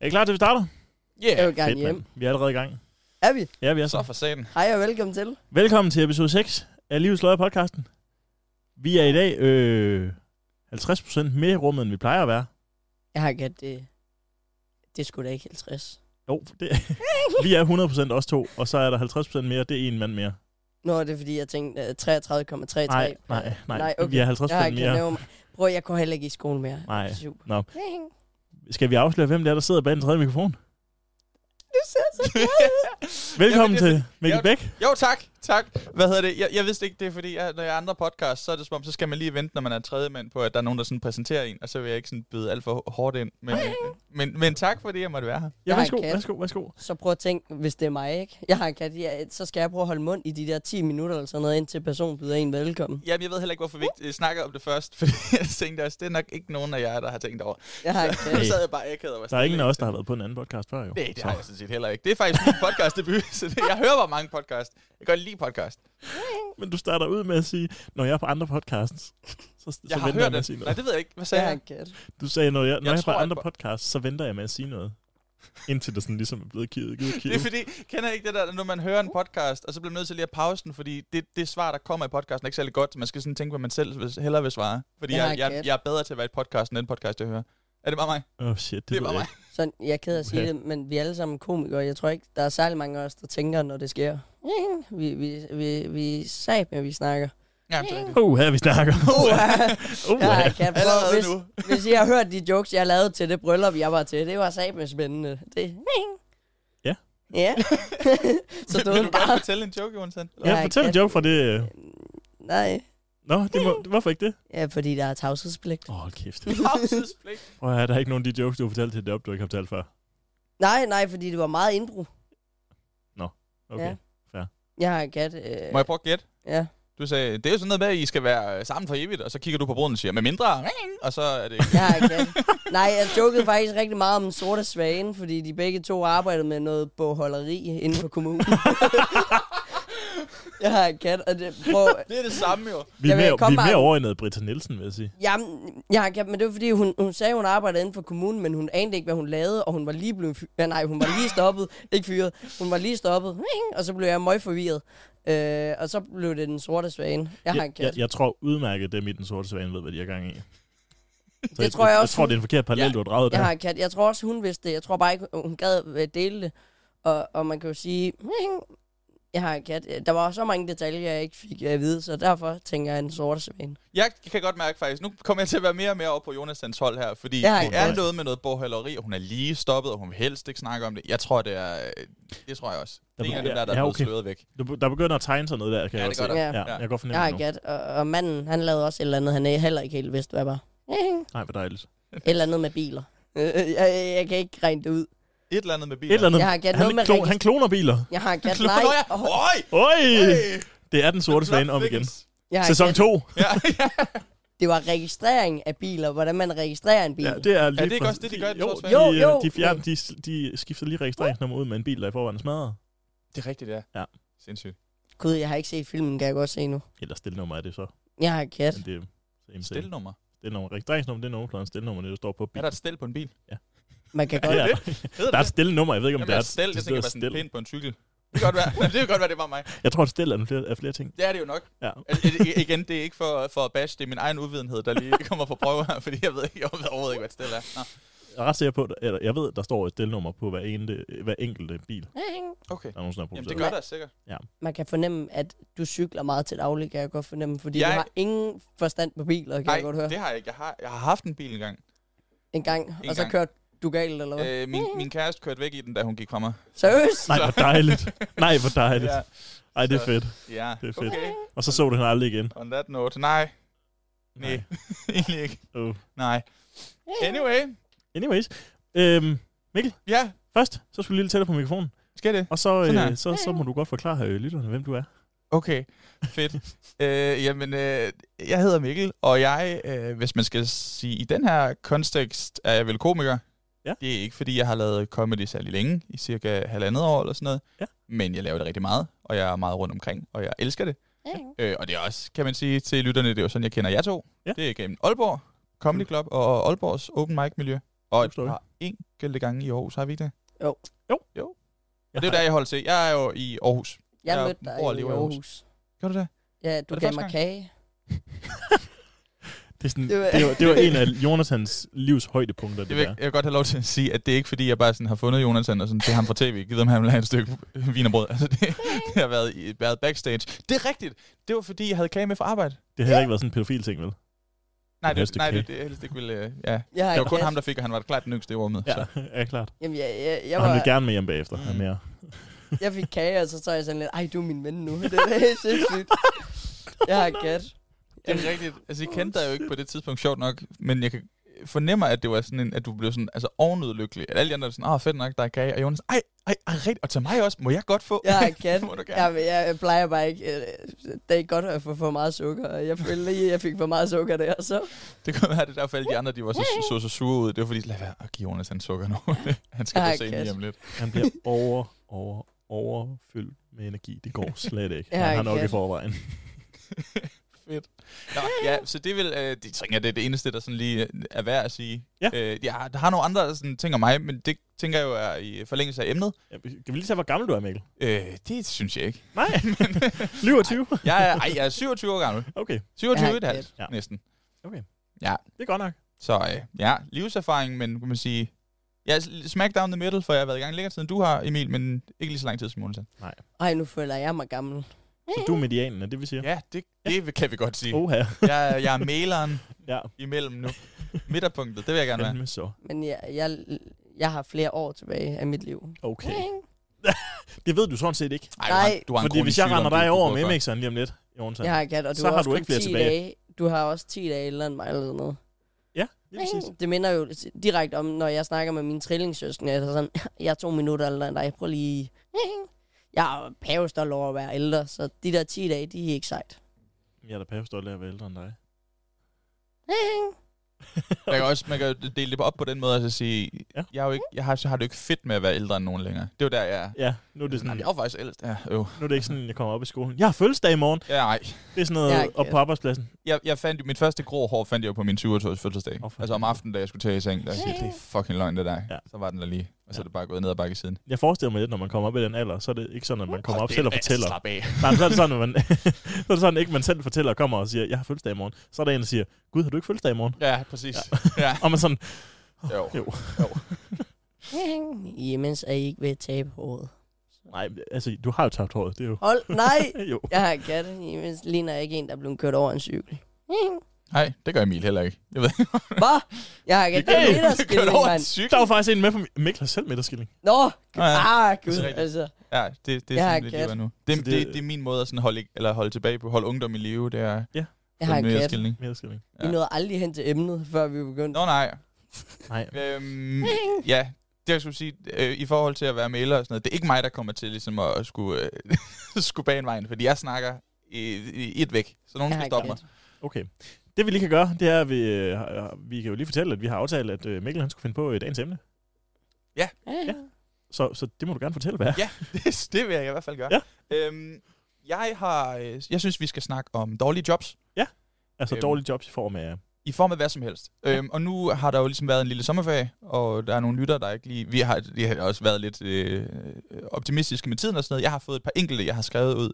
Er I klar til, at vi starter? Jeg vil gerne Fedt, hjem. mand. Vi er allerede i gang. Er vi? Ja, vi er Så for satan. Hej og velkommen til. Velkommen til episode 6 af Livets Løjer podcasten. Vi er i dag 50% mere i rummet, end vi plejer at være. Jeg har gæt det. Det skulle da ikke 50. Jo, vi er 100% os to, og så er der 50% mere, det er en mand mere. Nå, det er fordi, jeg tænkte 33,33. Nej, okay. vi er 50% mere. Prøv, jeg går heller ikke i skole mere. Nej, Super. nå. Skal vi afsløre, hvem det er, der sidder bag den tredje mikrofon? Du ser så glad ud. Velkommen til Mikkel Bæk. Jo, tak. Hvad hedder det? Jeg vidste ikke, det er fordi, når jeg er andre podcast, så er det som om, så skal man lige vente, når man er tredje mand på, at der er nogen, der sådan præsenterer en, og så vil jeg ikke sådan byde alt for hårdt ind. Men tak, fordi jeg måtte være her. Ja, værsgo. Så prøv at tænke, hvis det er mig, ikke? Jeg har en kat, så skal jeg prøve at holde mund i de der 10 minutter eller sådan noget, indtil personen byder en velkommen. Jamen, jeg ved heller ikke, hvorfor vi ikke snakker om det først, fordi jeg tænkte også, det er nok ikke nogen af jer, der har tænkt over. Jeg har en kat. Så sad jeg bare akavet og var Der er ingen af os, der har været på en anden podcast før, jo. Nej, det har jeg sådan set heller ikke. Det er faktisk min podcastdebut, så jeg hører bare mange podcast. Jeg kan godt lide podcast. Men du starter ud med at sige, når jeg er på andre podcasts, så Jeg har venter hørt jeg med det. at sige noget. Nej, det ved jeg ikke. Hvad Jeg sagde har jeg? en kat. Du sagde, når jeg er på tror, andre podcasts, så venter jeg med at sige noget. Indtil det sådan ligesom er blevet givet. Det er fordi, kender I ikke det der, når man hører en podcast, og så bliver man nødt til lige at pause den, fordi det svar, der kommer i podcasten, er ikke særlig godt, så man skal sådan tænke, hvad man selv hellere vil svare. Fordi jeg er bedre til at være i podcasten, end podcast, jeg hører. Er det bare mig? Shit, Det er bare mig. Så jeg er ked af at sige det, men vi er alle sammen komikere. Jeg tror ikke, der er særlig mange af os, der tænker, når det sker. Vi sag med, vi snakker. Ja, det er rigtigt. Her vi snakker. Ja, kan Allerede prøve, nu. hvis I har hørt de jokes, jeg lavede til det bryllup, jeg var til, det var satme spændende. Det. Ja. Ja. Så Vil du du ved godt bare... fortælle en joke, Jonathan? Ja, fortæl en joke fra det. Nej. Nå, hvorfor ikke det? Ja, fordi der er tavshedspligt. Hold kæft. Tavshedspligt. Prøv at høre, der er ikke nogen af de jokes, du har fortalt til det op, du ikke har fortalt før. Nej, fordi det var meget indbro. Okay. Ja. Fair. Jeg har en kat. Må jeg prøve at gætte? Ja. Du sagde, det er jo sådan noget med, at I skal være sammen for evigt, og så kigger du på bruden og siger, med mindre, og så er det ikke. Jeg har en kat. Nej, jeg jokede faktisk rigtig meget om en sorte svane, fordi de begge to arbejdede med noget bogholderi inden for kommunen. Jeg har en kat, og det Det er det samme jo. Vi er mere overordnet Britta Nielsen, vil jeg sige. Jamen, jeg har en kat, men det var fordi, hun sagde, hun arbejdede inden for kommunen, men hun anede ikke, hvad hun lavede, og hun var lige blevet hun var lige stoppet. Ikke fyret. Hun var lige stoppet, og så blev jeg meget forvirret. Og så blev det den sorte svane. Jeg har en kat. Jeg tror udmærket, dem i den sorte svane ved, hvad de er gang i. Det tror jeg også. Jeg tror, det er en forkert parallel, du har draget der. Jeg har en kat. Jeg tror også, hun vidste det. Jeg tror bare ikke, hun gad dele det. Og man kan jo sige, jeg har en kat. Der var så mange detaljer, jeg ikke fik at vide, så derfor tænker jeg en sorte svane. Jeg kan godt mærke faktisk, nu kommer jeg til at være mere og mere over på Jonathans hold her, fordi det er noget med noget bogholderi, og hun er lige stoppet, og hun vil helst ikke snakke om det. Jeg tror, det tror jeg også. Det er en af dem der er blevet sløret væk. Der begynder at tegne sig noget der, kan jeg også se. Ja. Jeg kan godt fornemme jeg har en kat, og manden, han lavede også et eller andet, han er heller ikke helt vidst, hvad var. Nej, hvor dejligt. Et eller andet med biler. Jeg kan ikke regne det ud. Et eller andet med biler. Et eller andet. Jeg har en kat, Han kloner biler. Jeg har en kat, nej. Oj! Det er den sorte svane om igen. Sæson 2. Ja. Det var registrering af biler, hvordan man registrerer en bil. Ja, det er lige det ikke også det, de gør i den sorte svane? Jo. De skifter lige registreringsnummer ud med en bil, der i forvejen smadret. Det er rigtigt, ja. Ja. Sindssygt. Gud, jeg har ikke set filmen, kan jeg godt se nu. Eller stilnummer er det så. Jeg har en kat. Men det er Stelnummer. registreringsnummer, det er nummerpladen. Stelnummer, det der står på bilen. Er der et stel på en bil? Ja. Man kan godt... Der er et stelnummer, jeg ved ikke, om Jamen, det er et stel. Jeg tænker bare sådan pænt på en cykel. Det kan godt være. Det kan godt være, det var mig. Jeg tror, et stel er flere ting. Det er det jo nok. Ja. Igen, det er ikke for at bash, det er min egen uvidenhed, der lige kommer på prøve her, fordi jeg ved overhovedet ikke, hvad et stel er. Nå. Jeg er ret sikker på, at jeg ved, der står et stelnummer på hver enkelte bil. Okay. Der er nogen, der Jamen, det gør der sikkert. Ja. Man kan fornemme, at du cykler meget til daglig, kan jeg godt fornemme, fordi du har ingen forstand på biler, kan jeg godt høre. Nej, det har jeg ikke. Jeg har haft en bil engang. En gang, og så kørte du galt, eller hvad? Min kæreste kørte væk i den, da hun gik fra mig. Seriøst? Nej, hvor dejligt. Ja. Ej, det er fedt. Ja, det er fedt. Okay. Og så du hende aldrig igen. On that note, nej. Egentlig ikke. Nej. Anyways. Mikkel? Ja? Først, så skulle du lige tættere på mikrofonen. Skal det? Og så må du godt forklare lytterne, hvem du er. Okay, fedt. Jeg hedder Mikkel, og jeg, hvis man skal sige i den her kontekst, er jeg vel komiker. Ja. Det er ikke, fordi jeg har lavet comedy særlig længe, i cirka 1,5 år eller sådan noget. Ja. Men jeg laver det rigtig meget, og jeg er meget rundt omkring, og jeg elsker det. Og det er også, kan man sige til lytterne, det er jo sådan, jeg kender jer to. Ja. Det er gennem Aalborg Comedy Club og Aalborgs Open Mic Miljø. Og et par enkelte gange i Aarhus, har vi ikke det? Jo. Og det er der, jeg holder til. Jeg er jo i Aarhus. Jeg mødte dig i Aarhus. Gør du det? Ja, du gav mig kage. Det var en af Jonathans livs højdepunkter. Jeg vil godt have lov til at sige, at det er ikke fordi, jeg bare sådan har fundet Jonathan og sådan til ham fra tv, givet ham, han vil have et stykke wienerbrød. Altså det har været backstage. Det er rigtigt. Det var fordi, jeg havde kage med fra arbejde. Det har ikke været sådan en pædofil ting, vel? Nej, det helst ikke ville... Ja. Det var kun ham, der fik, og han var klart den yngste i rummet. Ja, ja, klart. Jamen, og han vil gerne med hjem bagefter. Mere. Jeg fik kage, og så jeg sådan lidt, ej, du er min ven nu. Det er helt sindssygt. Jeg har kat. Det er rigtigt. Altså, jeg kendte dig jo ikke på det tidspunkt, sjovt nok, men jeg fornemmer, at det var sådan en, at du blev sådan, altså ovenud lykkelig. At alle de andre er sådan, fedt nok, der er kage. Og Jonas, rigtigt, og til mig også, må jeg godt få? Jeg har kat. Jeg plejer bare ikke, det er ikke godt at få for meget sukker, og jeg følte lige, jeg fik for meget sukker der, så. Det kunne være, det derfor alle de andre, de var så sure ud. Det var fordi, lad være at give Jonas han sukker nu. Han skal på scenen lige om lidt. Han bliver overfyldt med energi. Det går slet ikke. Han har nok i forvejen. Fedt. Nå, ja, så det vil, det er det eneste, der sådan lige er værd at sige. Ja. Der har nogle andre sådan, ting om mig, men det tænker jeg jo er i forlængelse af emnet. Ja, kan vi lige se, hvor gammel du er, Mikkel? Det synes jeg ikke. Nej, lyver 20. Jeg er 27 år gammel. Okay. 27,5 næsten. Okay. Ja. Det er godt nok. Så livserfaring, men kan man sige, jeg er smack down the middle, for jeg har været i gang længere tid, end du har, Emil, men ikke lige så lang tid som Jonathan. Nej. Ej, nu føler jeg mig gammel. Så du er medianen, er det vi siger? Ja, det kan vi godt sige. Jeg er mæleren imellem nu. Midterpunktet, det vil jeg gerne være. Så. Men jeg har flere år tilbage af mit liv. Okay. Det ved du sådan set ikke. Nej. Du har fordi hvis jeg render dig over med mixeren lige om lidt, Jonathan, jeg har kat, og du så har du ikke flere tilbage. Du har også 10 dage eller end mig eller noget. Ja, det er præcis. Det minder jo direkte om, når jeg snakker med mine trillingssøskende, jeg er sådan, jeg er 2 minutter eller end dig, prøv lige... Jeg er pavestolt over at være ældre, så de der 10 dage, de er ikke sejt. Jeg er da pavestolt af at være ældre end dig. Man kan dele det op på den måde, altså sige, jeg har det jo ikke fedt med at være ældre end nogen længere. Det er jo der, jeg er. Ja, nu er det sådan... Jeg er jo faktisk ældst. Ja, nu er det ikke sådan, jeg kommer op i skolen. Jeg har fødselsdag i morgen. Ja, nej. Det er sådan noget op på arbejdspladsen. Jeg fandt jo, mit første grå hår fandt jeg jo på min 27-års fødselsdag. Altså om aftenen, da jeg skulle tage i seng, der siger, det er fucking løgn det der. Ja. Så var den der lige, og så er det bare gået ned ad bakke siden. Jeg forestiller mig lidt, når man kommer op i den alder, så er det ikke sådan, at man kommer op selv og fortæller. Slap af. Nej, så er det sådan, så er det sådan, ikke man selv fortæller og kommer og siger, jeg har fødselsdag i morgen. Så er der en, der siger, Gud, har du ikke fødselsdag i morgen? Ja, præcis. Ja. Og man sådan, jo. Jamen, er I ikke ved at tabe håret? Nej, altså, du har jo tabt håret, det er jo... Hold, nej! Jo. Jeg har kat, jamen, ligner jeg ikke en, der er blevet kørt over en cykel. Nej, det gør Emil heller ikke. Jeg ved ikke. Hvad? Jeg har ikke midterskilling, mand. Der var faktisk en med på Mikkel har selv midterskilling. Nå, gud, altså. Ja, det er sådan lidt livet nu. Det er min måde at sådan holde tilbage på, holde ungdom i live, det er jeg har midterskilling. Vi nåede aldrig hen til emnet, før vi begyndte. Nå, nej. Ja. Det jeg skulle sige, i forhold til at være mailer og sådan noget, det er ikke mig, der kommer til ligesom at skulle bage en vejen, fordi jeg snakker i et væk, så nogen skal stoppe mig. Okay. Det vi lige kan gøre, det er, at vi kan jo lige fortælle, at vi har aftalt, at Mikkel han skulle finde på dagens emne. Ja. Så det må du gerne fortælle, hvad? Ja, det vil jeg i hvert fald gøre. Ja. Jeg synes, vi skal snakke om dårlige jobs. Ja, altså dårlige jobs i form af... I form af hvad som helst. Ja. Og nu har der jo ligesom været en lille sommerferie, og der er nogle lyttere, der ikke lige... Vi har også været lidt optimistiske med tiden og sådan noget. Jeg har fået et par enkelte, jeg har skrevet ud,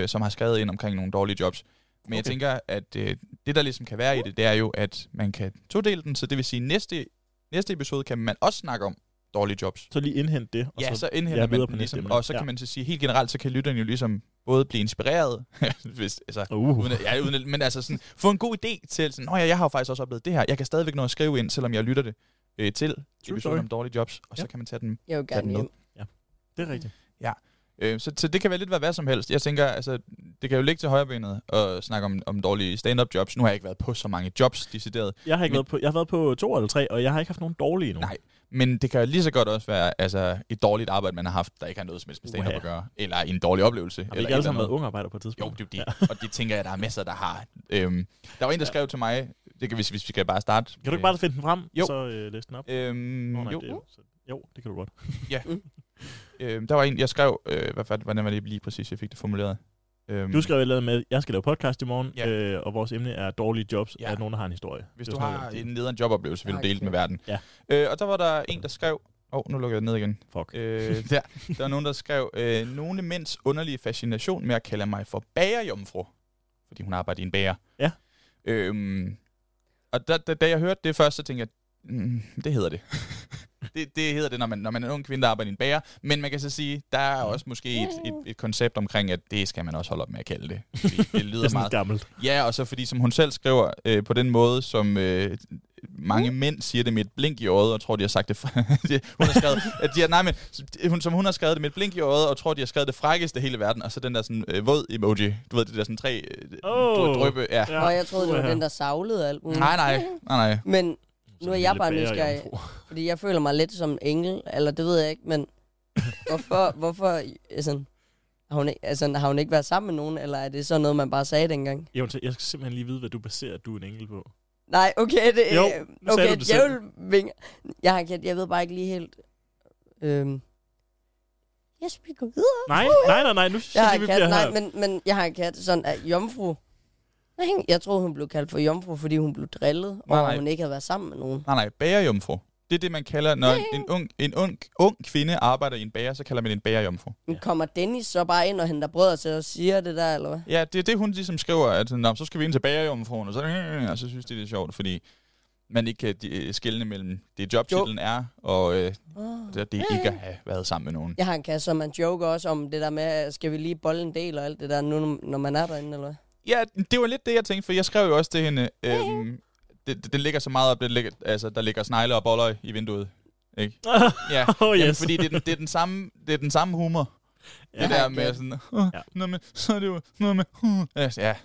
som har skrevet ind omkring nogle dårlige jobs. Men jeg tænker, at det, der ligesom kan være i det er jo, at man kan todele den. Så det vil sige, næste episode kan man også snakke om dårlige jobs. Så lige indhente det. Og så indhenter man den ligesom. Og så kan man så sige, helt generelt, så kan lytterne jo ligesom både blive inspireret, hvis, altså, men altså sådan, få en god idé til, sådan, jeg har jo faktisk også oplevet det her. Jeg kan stadigvæk nå at skrive ind, selvom jeg lytter det til episoden om dårlige jobs. Og så kan man tage den med. Ja, det er rigtigt. Ja. Så det kan være lidt hvad som helst. Jeg tænker, altså, det kan jo ligge til højrebenet og snakke om dårlige stand-up jobs. Nu har jeg ikke været på så mange jobs, decideret. Jeg har været på 2 eller 3, og jeg har ikke haft nogen dårlige endnu. Nej, men det kan jo lige så godt også være altså, et dårligt arbejde, man har haft, der ikke har noget som helst med stand-up at gøre. Eller en dårlig oplevelse. Har vi ikke alle sammen været unge arbejder på et tidspunkt? Jo, det er det. Og det tænker jeg, der er masser, der har. Der var en, der skrev til mig, det kan, hvis vi skal bare starte. Kan du ikke bare finde den frem, jo. så læse den op? Jo, det kan du godt. Ja. Der var en, jeg skrev, hvordan var det lige præcis, jeg fik det formuleret? Du skrev et eller andet med, jeg skal lave podcast i morgen, og vores emne er dårlige jobs, at nogen, der har en historie. Hvis du har en nederen joboplevelse, vil du dele det med verden. Ja. Og der var der en, der skrev... nu lukker jeg ned igen. Fuck. Der var nogen, der skrev, nogle mænds underlige fascination med at kalde mig for bagerjomfru, fordi hun arbejder i en bager. Ja. Og da jeg hørte det først, så tænkte jeg, det hedder det. det hedder det, når man er en ung kvinde, der arbejder i en bager. Men man kan så sige, der er også måske et koncept omkring, at det skal man også holde op med at kalde det. Fordi det lyder det er meget gammelt. Ja, og så fordi, som hun selv skriver, på den måde, som mange mænd siger det med et blink i øjet, og tror, de har sagt det... hun har skrevet, hun har skrevet det med et blink i øjet, og tror, de har skrevet det frækkeste i hele verden, og så den der sådan våd emoji. Du ved, det der sådan 3 drøbe. Ja. Og jeg troede, det var den, der savlede alt muligt. Nej. Men nu er jeg bare nysgerrig, fordi jeg føler mig lidt som en engel, eller det ved jeg ikke, men hvorfor har hun ikke været sammen med nogen, eller er det sådan noget, man bare sagde dengang? Jeg skal simpelthen lige vide, hvad du baserer, at du er en engel på. Nej, okay, djævelvinger. Jeg ved bare ikke lige helt... Jeg skal gå videre. Nej, nu synes jeg, vi bliver her. Men jeg har en kat, sådan at jomfru... Jeg tror, hun blev kaldt for jomfru, fordi hun blev drillet, og hun ikke havde været sammen med nogen. Nej, bagerjomfru. Det er det, man kalder, når en ung kvinde arbejder i en bager, så kalder man en bagerjomfru. Men kommer Dennis så bare ind og henter brød til og siger det der, eller hvad? Ja, det er det, hun ligesom skriver, at så skal vi ind til bagerjomfruen, og så synes de, det er sjovt, fordi man ikke kan skelne mellem det jobtitlen er, og det ikke at have været sammen med nogen. Jeg har en kasse, og man joker også om det der med, skal vi lige bolle en del og alt det der, nu, når man er derinde, eller hvad? Ja, det var lidt det, jeg tænkte, for jeg skrev jo også til hende, det ligger så meget op, der ligger snegle og boller i vinduet, ikke? Ja, yes. Fordi det er den samme humor. Ja, det der med sådan, så er det jo noget med, ja.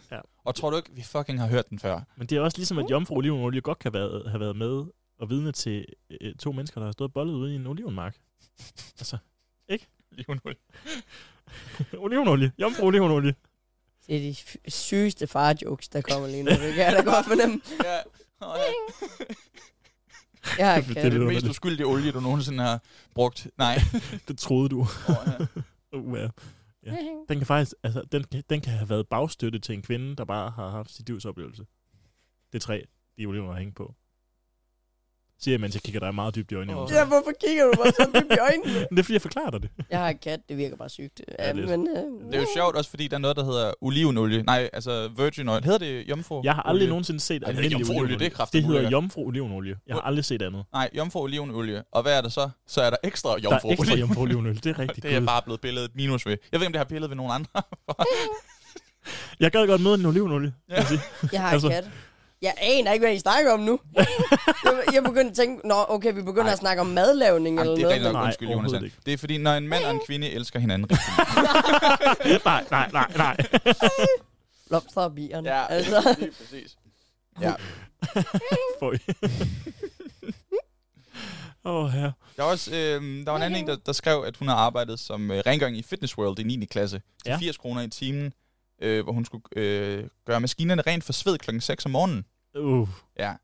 Og tror du ikke, vi fucking har hørt den før? Men det er også ligesom, at jomfru olivenolie godt kan have været med og vidne til 2 mennesker, der har stået bollet ude i en olivenmark. Altså, ikke? Olivenolie. Olivenolie. Jomfru olivenolie. Det er de sygeste farjokes, der kommer lige nu. Det kan jeg da godt fornemme. Det er det mest uskyldige olie, du nogensinde har brugt. Nej. Det troede du. Ja. Den kan faktisk, altså, den kan have været bagstøtte til en kvinde, der bare har haft sit livsoplevelse. Det er 3, de olivener har hængt på. Siger jeg, mens jeg kigger dig meget dybt i øjnene. Ja, hvorfor kigger du bare så dybt i øjnene? Det er fordi, jeg forklarer dig det. Jeg har en kat, det virker bare sygt. Ja, men, det er jo sjovt også, fordi der er noget, der hedder olivenolie. Nej, altså virgin oil. Hedder det jomfru? Jeg har aldrig nogensinde set almindelig olivenolie. Det hedder jomfru olivenolie. Jeg har aldrig set andet. Nej, jomfru olivenolie. Og hvad er det så? Så er der ekstra jomfru olivenolie. Der er ekstra jomfru olivenolie, det er rigtigt. Det er bare blevet billedet minus ved. Jeg ved ikke, om det har pillet ved nogen andre. Jeg gad godt møde en olivenolie. Ja. Jeg har en kat. Jeg aner ikke, hvad I snakker om nu. Jeg begyndte at tænke, okay, vi begynder at snakke om madlavning eller noget. Det er rigtig nok, undskyld, Jonas. Det er fordi, når en mand og en kvinde elsker hinanden rigtig meget. Nej. Blomster og bierne. Ja, altså. Det er præcis. Ja. Føj. Her. Der var en anden en, der skrev, at hun har arbejdet som rengøring i Fitness World i 9. klasse til 80 kroner i timen. Hvor hun skulle gøre maskinerne rent for sved klokken 6 om morgenen. Ja.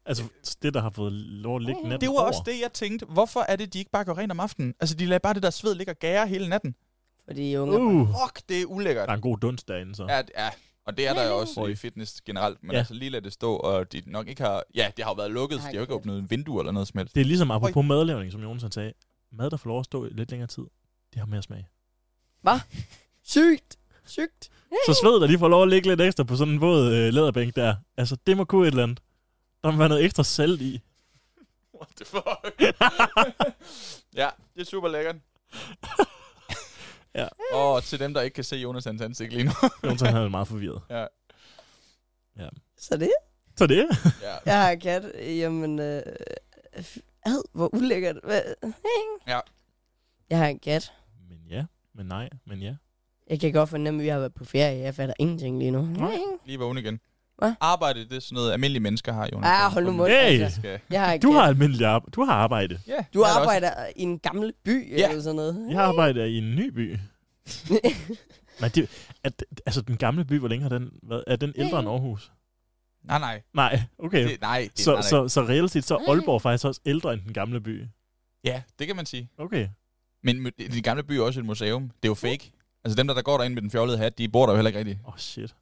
Altså, det der har fået lov at ligge natten det var over. Også det, jeg tænkte. Hvorfor er det, de ikke bare går rent om aftenen? Altså, de lader bare det der sved ligge og gære hele natten. Fordi unge fuck, det er ulækkert. Der er en god dunst derinde, så. Ja, og det er der jo også i fitness generelt. Men altså, lige lad det stå, og de nok ikke har... Ja, det har jo været lukket, så de har jo ikke åbnet en vindue eller noget som helst. Det er ligesom apropos madlavning, som Jonas sagde. Mad, der får lov at stå lidt længere tid, det har mere smag. Hvad? Sygt. Så sved, der lige får lov at ligge lidt ekstra på sådan en våd læderbænk der. Altså, det må kunne et eller andet. Der må være noget ekstra salt i. What the fuck? Ja, det er super lækkert. Ja. Og til dem, der ikke kan se Jonas' ansigt lige nu. Jonas han er meget forvirret. Ja. Så det? Ja. Jeg har en kat. Jamen, hvor ulækkert. Ja. Jeg har en kat. Men ja, men nej, men ja. Jeg kan godt fornemme, at vi har været på ferie. Jeg fatter ingenting lige nu. Lige vågen igen. Hvad? Arbejde, det er sådan noget, almindelige mennesker har, Jonas. Hold nu mund. Du har almindelig arbejde. Du har arbejde. Yeah, du arbejder i en gammel by eller sådan noget. Jeg arbejder i en ny by. Nej, altså den gamle by, hvor længe har den været? Er den ældre end Aarhus? Nej. Nej, okay. Så reelt set, så er Aalborg faktisk også ældre end den gamle by. Ja, det kan man sige. Okay. Men den gamle by er også et museum. Det er jo fake. Altså dem, der går derind med den fjollede hat, de bor der jo heller ikke rigtigt. Shit.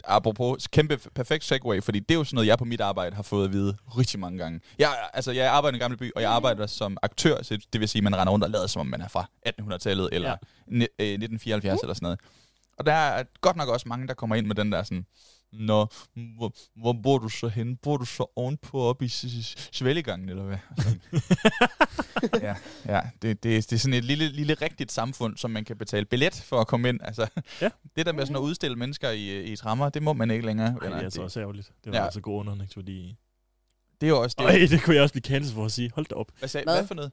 Apropos, kæmpe perfekt segue, fordi det er jo sådan noget, jeg på mit arbejde har fået at vide rigtig mange gange. Jeg arbejder i en Gamle By, og jeg arbejder som aktør, så det vil sige, at man render rundt og lader, som om man er fra 1800-tallet, eller 1974 eller sådan noget. Og der er godt nok også mange, der kommer ind med den der sådan, nå, hvor bor du så henne? Bor du så ovenpå op i Svællegangen, eller hvad? Ja, det er sådan et lille rigtigt samfund, som man kan betale billet for at komme ind. Altså, det der med sådan at udstille mennesker i trammer, det må man ikke længere. Nej, det er så også ærgerligt. Det var altså god underholdningsværdi i. Det er jo også... Det kunne jeg også blive cancelled for at sige. Hold da op. Hvad for noget?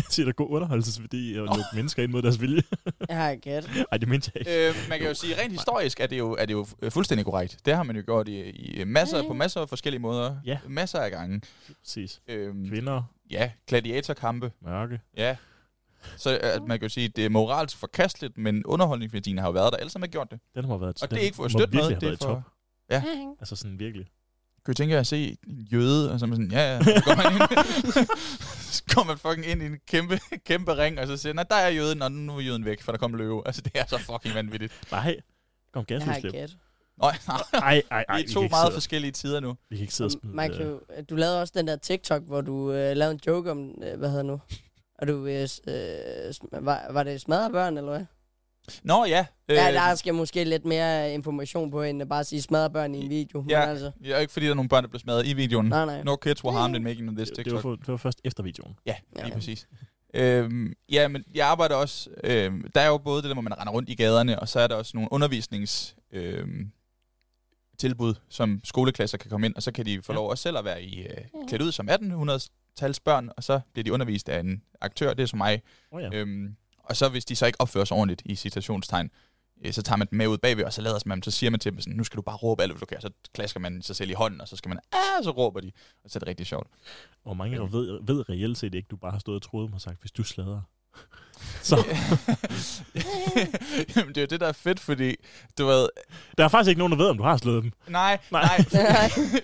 Siger der god underholdelsesværdi og lukke mennesker ind mod deres vilje. Jeg gæt. Ej, det mente jeg ikke. Man kan jo sige, rent historisk er det jo fuldstændig korrekt. Det har man jo gjort i masser af forskellige måder. Ja. Masser af gange. Præcis. Kvinder. Ja, gladiatorkampe. Mørke. Ja. Så man kan jo sige, det er moralsk forkasteligt, men underholdningsværdien har jo været der. Alle sammen har gjort det. Den har været... Og det er ikke for at støtte noget. Det er for... Ja. Altså sådan virkelig. Kan du tænke jer at se en jøde, og så sådan, så går man ind, så går man fucking ind i en kæmpe ring, og så siger, nej, der er jøden, og nu er jøden væk, for der kommer løve. Altså, det er så fucking vanvittigt. Nej, kom gasudslip. Nej. Vi er to meget forskellige tider nu. Vi kan ikke sidde og smide... Michael, du lavede også den der TikTok, hvor du lavede en joke om, hvad hedder nu? Og du, var det smadrebørn, eller hvad? Nå, ja. Der skal måske lidt mere information på, end at bare sige smadrebørn i en video. Ja, men altså. ikke fordi der er nogle børn, der bliver smadret i videoen. Nej. No kids were harmed in making this TikTok. Det var først efter videoen. Ja, lige præcis. Men jeg arbejder også... der er jo både det der, hvor man render rundt i gaderne, og så er der også nogle undervisnings... tilbud, som skoleklasser kan komme ind, og så kan de få lov også selv at være klædt ud som 1800-tals børn, og så bliver de undervist af en aktør, det er som mig. Og så hvis de så ikke opfører sig ordentligt i citationstegn, så tager man dem med ud bagved, og så lader man, så siger man til dem sådan, nu skal du bare råbe alt, hvad du kan, så klasker man sig selv i hånden, og så skal man, så råber de, og så er det rigtig sjovt. Og mange ved reelt set ikke, du bare har stået og troet mig og sagt, hvis du slader. Så. Jamen, det er jo det, der er fedt, fordi, du ved... Der er faktisk ikke nogen, der ved, om du har slået dem. Nej.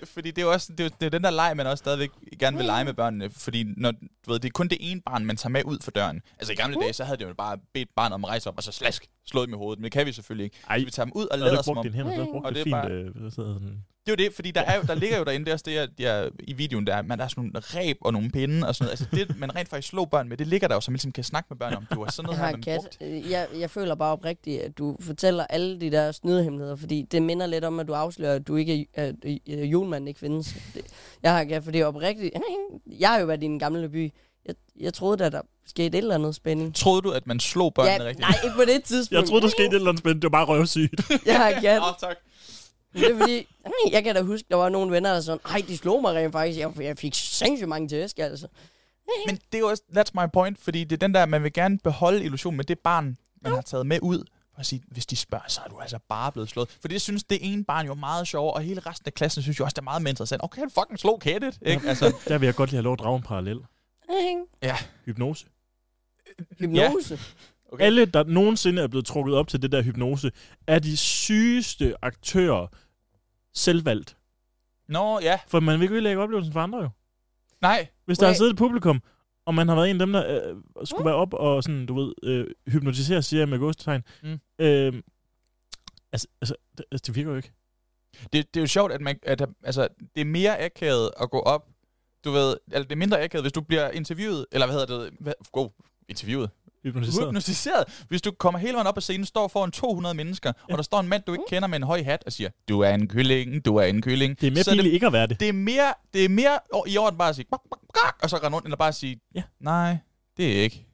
Fordi det er jo også det er den der leg, man også stadigvæk gerne vil lege med børnene, fordi når, du ved, det er kun det ene barn, man tager med ud for døren. Altså i gamle dage, så havde de jo bare bedt barnet om at rejse op, og så slask, slået dem i hovedet, men det kan vi selvfølgelig ikke. Så vi tager dem ud og lader som om... Og det er fint... Det er jo det, fordi der ligger jo derinde, der i videoen, der er sådan nogle ræb og nogle pinde og sådan noget. Altså det, man rent faktisk slår børn med, det ligger der jo, så man ligesom kan snakke med børn om. Det var sådan noget, man brugt. Jeg føler bare oprigtigt, at du fortæller alle de der snydehemmeligheder, fordi det minder lidt om, at du afslører, at du ikke julemanden ikke findes. For det er oprigtigt. Jeg har jo været i en Gamle By. Jeg troede, at der skete et eller andet spænding. Troede du, at man slog børnene rigtigt? Nej, ikke på det tidspunkt. Jeg troede, der skete et eller andet spænding. Det var bare røvsygt. Tak. Det er fordi, jeg kan da huske, der var nogle venner, der sådan, de slog mig rent faktisk. Jeg fik sindssygt mange tæsk, altså. Men det er jo også, that's my point, fordi det er den der, man vil gerne beholde illusionen med det barn, man har taget med ud. Og sige, hvis de spørger, så er du altså bare blevet slået. For det synes det ene barn jo er meget sjovt, og hele resten af klassen synes jo også, det er meget mere interessant. Okay, han fucking slog kættet, ikke? Altså. Der vil jeg godt lige have lov at drage en parallel. Ja. Hypnose. Hypnose? Ja. Okay. Alle, der nogensinde er blevet trukket op til det der hypnose, er de sygeste aktører selvvalgt. Nå, ja. For man vil ikke lægge oplevelsen for andre jo. Nej. Hvis der har siddet et publikum, og man har været en af dem, der skulle være op og sådan, du ved, hypnotisere, siger jeg med gåsetegn. Det virker jo ikke. Det er jo sjovt, at det er mere akavet at gå op, du ved, eller det er mindre akavet, hvis du bliver interviewet, eller hvad hedder det? Interviewet. Hypnotiseret. Hvis du kommer hele vejen op på scenen, står foran 200 mennesker, og der står en mand, du ikke kender med en høj hat, og siger, du er en kylling, du er en kylling. Det er mere pinligt ikke at være det. Det er mere i orden bare at sige, og så rende rundt, eller bare at sige, nej, det er ikke.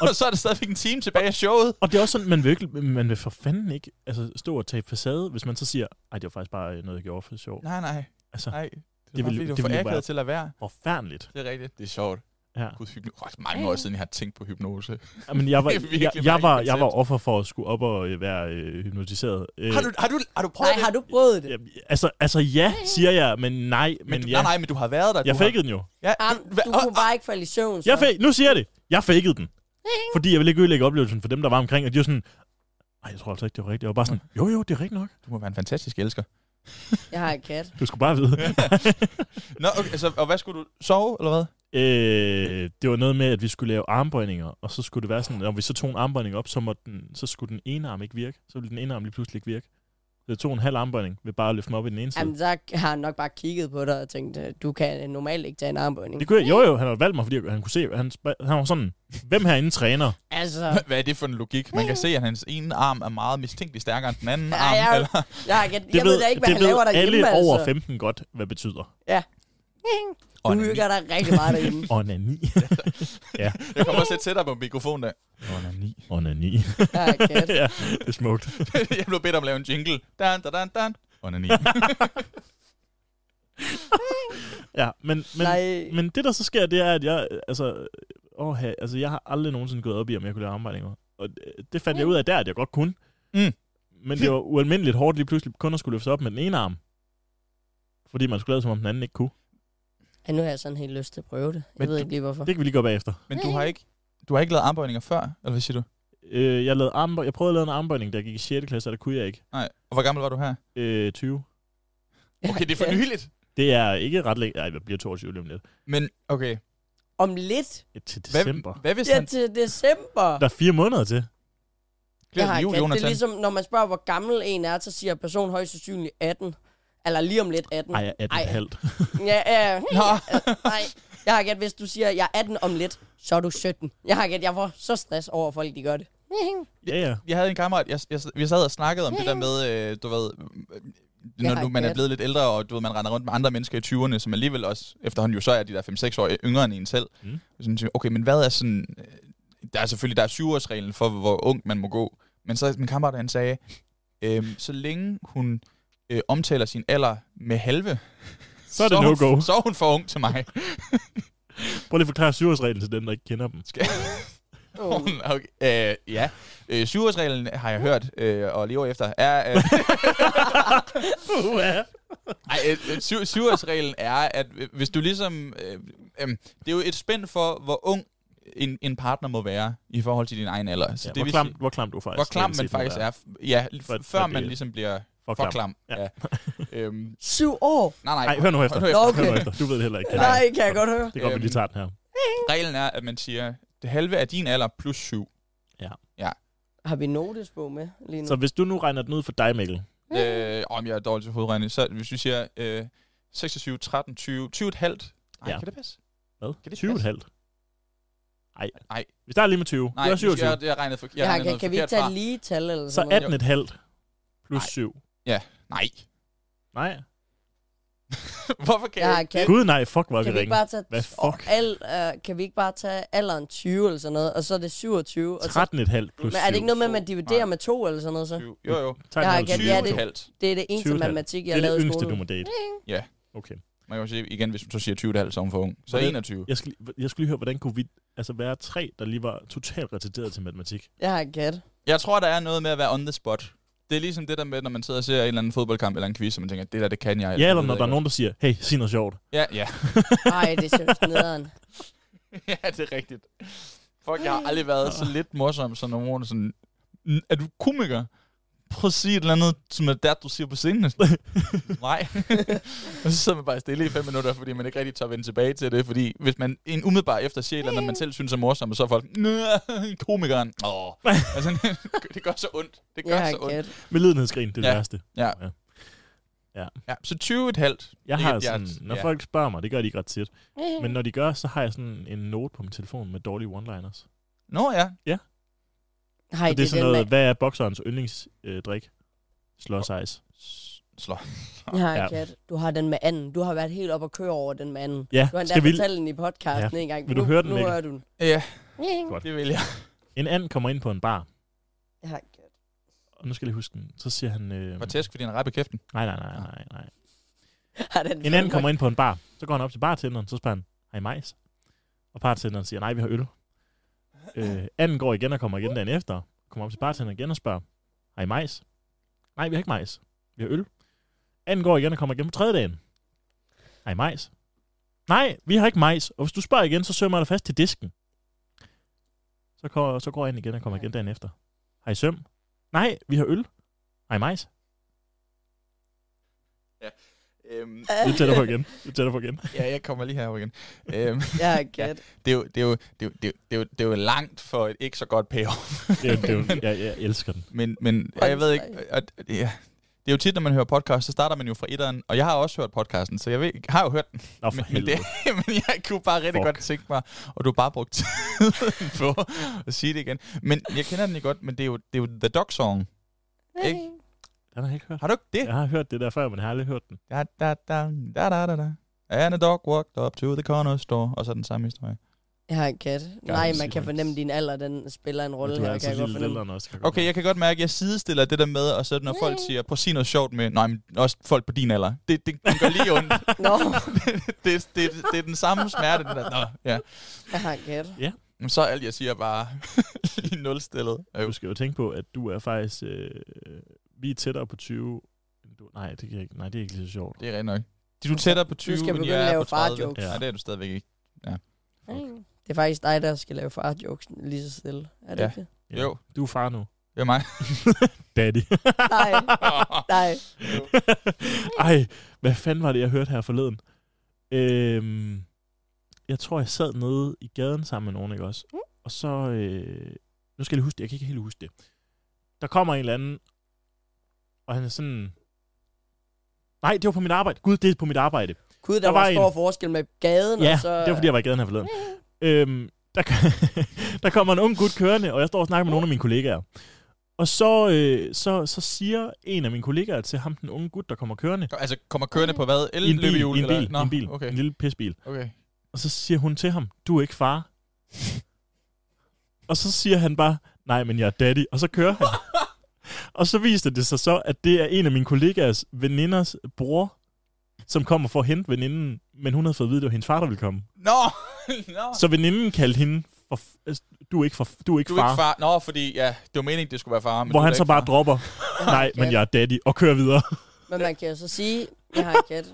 Og så er der stadigvæk en time tilbage af showet. Og det er også sådan, man vil for fanden ikke stå og tage facade, hvis man så siger, det var faktisk bare noget, jeg gjorde for sjov. Nej. Altså, nej. Det vil for akavet til at være. Forfærdeligt. Det er rigtigt. Det er sjovt. Ja. Mange år siden, jeg har tænkt på hypnose. Men jeg var offer for at skulle op og være hypnotiseret. Har du prøvet det? Nej, har du prøvet det? Altså ja, siger jeg, men nej. Nej, men du har været der. Jeg fakede den jo. Ja, du kunne bare ikke falde i søvn. Nu siger jeg det. Jeg fakede den. Fordi jeg ville ikke ødelægge oplevelsen for dem, der var omkring. Og de var sådan, jeg tror altså ikke, det var rigtigt. Jeg var bare sådan, jo, det er rigtigt nok. Du må være en fantastisk elsker. Jeg har en kat. Du skulle bare vide. Nå, okay, og hvad skulle du sove, eller hvad? Det var noget med, at vi skulle lave armbøjninger, og så skulle det være sådan, når vi så tog en armbøjning op, så skulle den ene arm ikke virke. Så ville den ene arm lige pludselig ikke virke. Så jeg tog en halv armbøjning ved bare at løfte mig op i den ene side. Jamen, så har han nok bare kigget på dig og tænkt, du kan normalt ikke tage en armbøjning. Det kunne jeg, jo, han havde valgt mig, fordi han kunne se, han var sådan, hvem herinde træner? Altså... Hvad er det for en logik? Man kan se, at hans ene arm er meget mistænkeligt stærkere end den anden arm. Jeg ved da ikke, hvad han laver derhjemme. Det ved alle over 15 godt, hvad betyder. Ja. Du hygger dig rigtig meget derhjemme. Onani. Ja. Jeg kommer også lidt tættere på mikrofonen der. Onani. Ja, kat. Ja, det er smukt. Jeg blev bedt om at lave en jingle. Dan. Onani. Ja, men det der så sker, det er, at jeg, jeg har aldrig nogensinde gået op i, om jeg kunne lave armbøjninger. Og det fandt jeg ud af der, at jeg godt kunne. Men det var ualmindeligt hårdt lige pludselig kun at skulle løfte op med den ene arm. Fordi man skulle lade, som om den anden ikke kunne. Ja, nu har jeg sådan helt lyst til at prøve det. Jeg ved ikke lige, hvorfor. Det kan vi lige gå bagefter. Men du har ikke lavet armbøjninger før, eller hvad siger du? Jeg prøvede at lave en armbøjning, der gik i 6. klasse, og det kunne jeg ikke. Nej. Og hvor gammel var du her? 20. Okay, det er for nyligt. Det er ikke ret længe. Nej, jeg bliver 22 lige om lidt. Men, okay. Om lidt? Til december. Hvad hvis han... til december. Der er 4 måneder til. Det er ligesom, når man spørger, hvor gammel en er, så siger personen højst sandsynligt 18. Eller lige om lidt 18. Nej, jeg er 18,5. Ja, nej. Jeg har gæt, hvis du siger, jeg er 18 om lidt, så er du 17. Jeg får så stress over, folk de gør det. Ja. Jeg havde en kammerat, vi sad og snakkede om det der med, du ved, når man er blevet lidt ældre, og du ved, man render rundt med andre mennesker i 20'erne, som alligevel også, efterhånden jo så er de der 5-6 år yngre end en selv. Sådan, okay, men hvad er sådan... Der er 7-årsreglen for, hvor ung man må gå. Men så min kammerat, han sagde, så længe hun omtaler sin alder med halve, så er det no-go. Så er hun for ung til mig. Prøv lige at forklare 7-årsreglen til den, der ikke kender dem. Okay, ja. 7-årsreglen har jeg hørt, og lever efter, er... 7-årsreglen er, at hvis du ligesom... det er jo et spænd for, hvor ung en partner må være i forhold til din egen alder. Så ja, hvor klam du faktisk. Hvor klam man faktisk er. Ja, før man ligesom bliver for klam. Ja. 7 år? Nej, hør nu efter. Okay. Hør nu efter. Du ved det heller ikke. Nej, kan jeg godt høre. Det går, vi lige tager den her. Reglen er, at man siger, det halve af din alder plus 7. Ja. Har vi notesbog med lige nu? Så hvis du nu regner den ud for dig, Mikkel. Om jeg er dårlig til hovedregning, så hvis vi siger 26, 13, 20, 20,5. Nej, kan det passe? Hvad? 20,5? Nej. Vi starter lige med 20. Nej, jeg regnede forkert. Kan vi ikke tage lige tal eller sådan noget? Så 18,5 plus 7. Ja, nej. Hvorfor kan jeg ikke? Gud nej, fuck, hvor kan vi ikke bare tage hvad fuck? Kan vi ikke bare tage alderen 20 eller sådan noget, og så er det 27? 13,5 plus 7. Men er det ikke noget med, at man dividerer med 2 eller sådan noget så? Jo. Det er det eneste matematik, jeg har lavet i skolen. Det er det yngste, du må date? Ja. Okay. Man kan jo sige, igen, hvis du så siger 20,5, så er hun for ung. Så 21. Jeg skulle lige høre, hvordan kunne vi være 3, der lige var totalt retarderet til matematik? Jeg har gæt. Jeg tror, der er noget med at være on the spot. Det er ligesom det der med, når man sidder og ser en eller anden fodboldkamp eller en quiz, og man tænker, det der, det kan jeg. Ja, eller når der er nogen, der siger, hey, sig noget sjovt. Ja. Nej, det er seriøst nederen. Ja, det er rigtigt. Fuck, jeg har aldrig været så lidt morsom, som nogen sådan, er du komiker? Prøv at sige et eller andet, som er det, du siger på scenen. Nej. Og så sidder man bare stille i 5 minutter, fordi man ikke rigtig tør vende tilbage til det. Fordi hvis man en umiddelbar efter siger et eller andet, man selv synes er morsomt, så er folk, komikeren. Altså, det gør så ondt. Det gør så ondt. Med lidenhedsgrin, det er det værste. Ja. Så 20,5. Jeg har sådan, når folk spørger mig, det gør de ikke ret tit. Men når de gør, så har jeg sådan en note på min telefon med dårlige one-liners. Nå ja. Ja. Så det er sådan noget, hvad er bokserens yndlingsdrik? Slåsejs. Du har den med anden. Du har været helt op og køre over den med anden. Ja, du har endda fortalt den i podcasten en gang. Vil du høre den, nu hører du den. Ja, det vil jeg. En and kommer ind på en bar. Jeg har gæt. Og nu skal jeg lige huske den. Så siger han... Var tæsk, fordi han rap i kæften? Nej. En and kommer ind på en bar. Så går han op til bartenderen, så spørger han, har I majs? Og bartenderen siger, nej, vi har øl. Anden går igen og kommer igen dagen efter. Kommer op til bartenderen igen og spørger, har I majs? Nej, vi har ikke majs. Vi har øl. Anden går igen og kommer igen på 3. dagen. Har I majs? Nej, vi har ikke majs. Og hvis du spørger igen, så sømmer jeg dig fast til disken. Så går anden igen og kommer igen dagen efter. Har I søm? Nej, vi har øl. Har I majs? Ja. Du tæller på igen. Ja, jeg kommer lige herover igen. Ja, kat. Det er jo langt for et ikke så godt payoff. Jeg elsker den. Men jeg ved ikke... Det er jo tit, når man hører podcast, så starter man jo fra etteren, og jeg har også hørt podcasten, så jeg har jo hørt den. Nå, men jeg kunne bare rigtig godt tænke mig, og du har bare brugt tiden på at sige det igen. Men jeg kender den ikke godt, men det er jo The Dog Song. Ikke? Den har jeg ikke hørt. Har du ikke det? Jeg har hørt det der før, men jeg har aldrig hørt den. Da. And a dog walked up to the corner store, og så den samme historie. Jeg har en kat. Nej, man kan fornemme, din alder, den spiller en rolle her. Kan jeg godt fornemme. Også, okay, jeg kan godt mærke, at jeg sidestiller det der med, og så når folk siger, prøv at sige noget sjovt med, nej, men også folk på din alder. Det gør lige ondt. det er den samme smerte. Den der. Nå, ja. Jeg har en kat. Ja. Så alt, jeg siger, bare i nulstillet. Du skal jo tænke på, at du er faktisk... vi er tættere på 20... Nej, det er ikke lige så sjovt. Det er rent nok. Du er tættere på 20, end jeg er på 30. Ja, det er du stadigvæk ikke. Ja. Det er faktisk dig, der skal lave far-jokes lige så stille. Er det ikke det? Ja. Jo. Du er far nu. Det er mig. Daddy. Nej. Ej, hvad fanden var det, jeg hørte her forleden? Jeg tror, jeg sad nede i gaden sammen med nogen, ikke også? Og så... nu skal jeg huske det. Jeg kan ikke helt huske det. Der kommer en eller anden, og han er sådan... Nej, det var på mit arbejde. Gud, det er på mit arbejde. Gud, der var stor forskel med gaden. Ja, og så... det var fordi, jeg var i gaden her forleden. Der kommer en ung gut kørende, og jeg står og snakker med nogle af mine kollegaer. Og så siger en af mine kollegaer til ham, den unge gut, der kommer kørende. Altså kommer kørende på hvad? I en bil. Okay. En lille pisbil. Okay. Og så siger hun til ham, du er ikke far. Og så siger han bare, nej, men jeg er daddy. Og så kører han. Og så viste det sig så, at det er en af mine kollegaers veninders bror, som kommer for at hente veninden, men hun havde fået at vide, at det var hendes far, der ville komme. Nå. Så veninden kaldte hende for, du er ikke far. Nå, fordi ja, det var meningen, det skulle være far. Men hvor han så bare dropper, nej, men jeg er daddy, og kører videre. Men man kan jo så sige, jeg har en kat.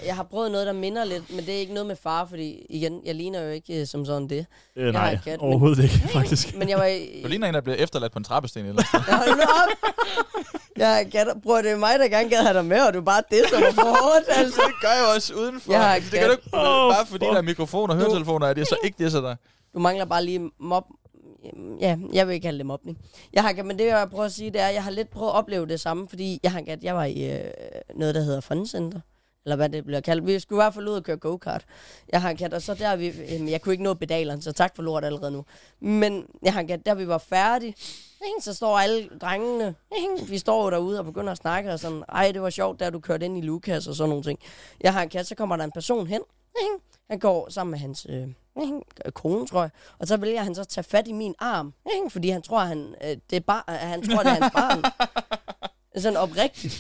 Jeg har prøvet noget, der minder lidt, men det er ikke noget med far, fordi igen, jeg ligner jo ikke som sådan det. Nej, kat, overhovedet ikke, faktisk. Men jeg var du ligner en, der blev efterladt på en trappesten eller sådan. Hold nu op! Jeg kat, bror, det er mig, der gerne gad have dig med, og du bare disser mig for hårdt, altså. Det gør jeg også udenfor. Det gør du ikke, bare fordi der er mikrofoner og høretelefoner, er det så ikke disser dig. Du mangler bare lige ja, jeg vil ikke kalde det mobning. Men det, jeg prøver at sige, det er, at jeg har lidt prøvet at opleve det samme, fordi jeg var i noget, der hedder Fun Center. Eller hvad det bliver kaldt. Vi skulle i hvert fald ud og køre go-kart. Jeg har en kat, og så der jeg kunne ikke nå pedalerne, så tak for lort allerede nu. Men jeg har en kat, der vi var færdige, så står alle drengene, vi står jo derude og begynder at snakke, og sådan, ej, det var sjovt, da du kørte ind i Lukas og sådan nogle ting. Jeg har en kat, så kommer der en person hen, han går sammen med hans kone, tror jeg, og så vælger han så at tage fat i min arm, fordi han tror, det er hans barn. Sådan oprigtigt.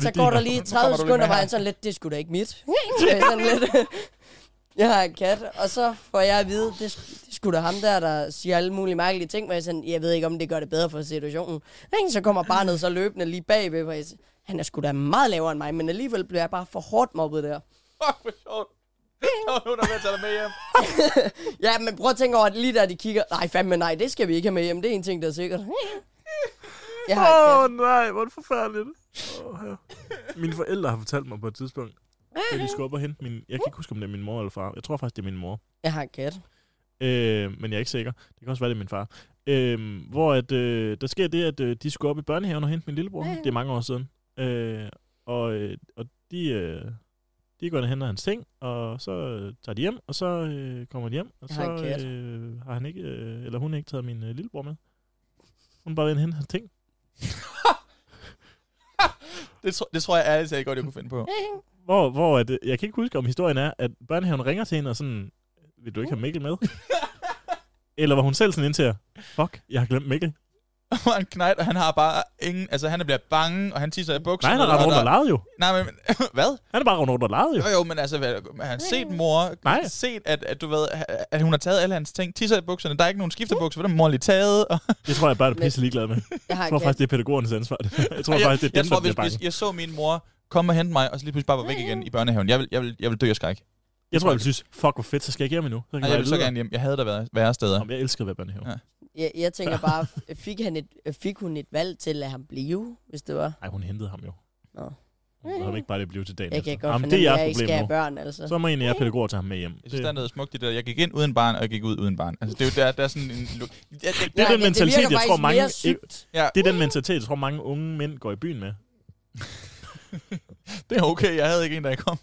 Så går der lige 30 sekunder, hvor han sådan lidt, det skulle da ikke mit. Sådan lidt. Jeg har en kat, og så får jeg at vide, det skulle da ham der siger alle mulige mærkelige ting, hvor jeg sådan, jeg ved ikke, om det gør det bedre for situationen. Så kommer barnet så løbende lige bagved, hvor jeg siger, han er sgu da meget lavere end mig, men alligevel bliver jeg bare for hårdt mobbet der. Fuck, hvor sjovt. Hun er ved at tage dig med hjem. Ja, men prøv at tænke over, at lige der de kigger, nej fandme nej, det skal vi ikke have med hjem, det er en ting, der er sikkert. Nej, hvor er det forfærdeligt. Ja. Mine forældre har fortalt mig på et tidspunkt, at de skulle op og hente min... Jeg kan ikke huske, om det er min mor eller far. Jeg tror faktisk, det er min mor. Jeg har en kat. Men jeg er ikke sikker. Det kan også være, det er min far. Hvor der sker det, at de skulle op i børnehaven og hente min lillebror. Det er mange år siden. Og de går ind og henter hans ting, og så tager de hjem, og så kommer de hjem, og så har han ikke, eller hun ikke taget min lillebror med. Hun bare vil hente hans ting. det tror jeg ærligt talt godt, jeg kunne finde på. Hvor jeg kan ikke huske, om historien er, at børnehaven ringer til hende og sådan, vil du ikke have Mikkel med? Eller var hun selv sådan indtil, fuck, jeg har glemt Mikkel. Og han knejt, og han har bare ingen... Altså, han bliver bange, og han tisser i bukserne. Nej, han er ret rundt og leget jo. Nej, men... Hvad? Han er bare rundt og leget jo. Jo, men altså, har han set mor? Nej. Set, at du ved, at hun har taget alle hans ting, tisser i bukserne. Der er ikke nogen skifterbukser, for dem er mor lige taget. Og det tror jeg bare, er pisse ligeglad med. Jeg tror faktisk, det er pædagogernes ansvar. Jeg tror faktisk, det er dem, der bliver bange. Jeg så min mor komme og hente mig, og så lige pludselig bare var væk igen i børnehaven. Jeg vil dø af skræk. Jeg tror, jeg vil synes, fuck, hvor fedt, så skal jeg hjem endnu. Jeg vil så gerne hjem. Jeg havde der været steder. Jeg elskede at være børnehave. Ja. Jeg tænker bare, fik hun et valg til at lade ham blive, hvis det var? Nej, hun hentede ham jo. Nå. Så han ikke bare det blive til dagen jeg kan efter. godt Det er jeres at I problem skal nu. Børn, altså. Så må egentlig jeg pædagoger tage ham med hjem. Jeg synes, der er noget smukt det der. Jeg gik ind uden barn, og jeg gik ud uden barn. Altså, det er jo der er sådan en... Det er den mentalitet, jeg tror mange... Ja. Det er den mentalitet, jeg tror mange unge mænd går i byen med. Det er okay, jeg havde ikke en, der kom.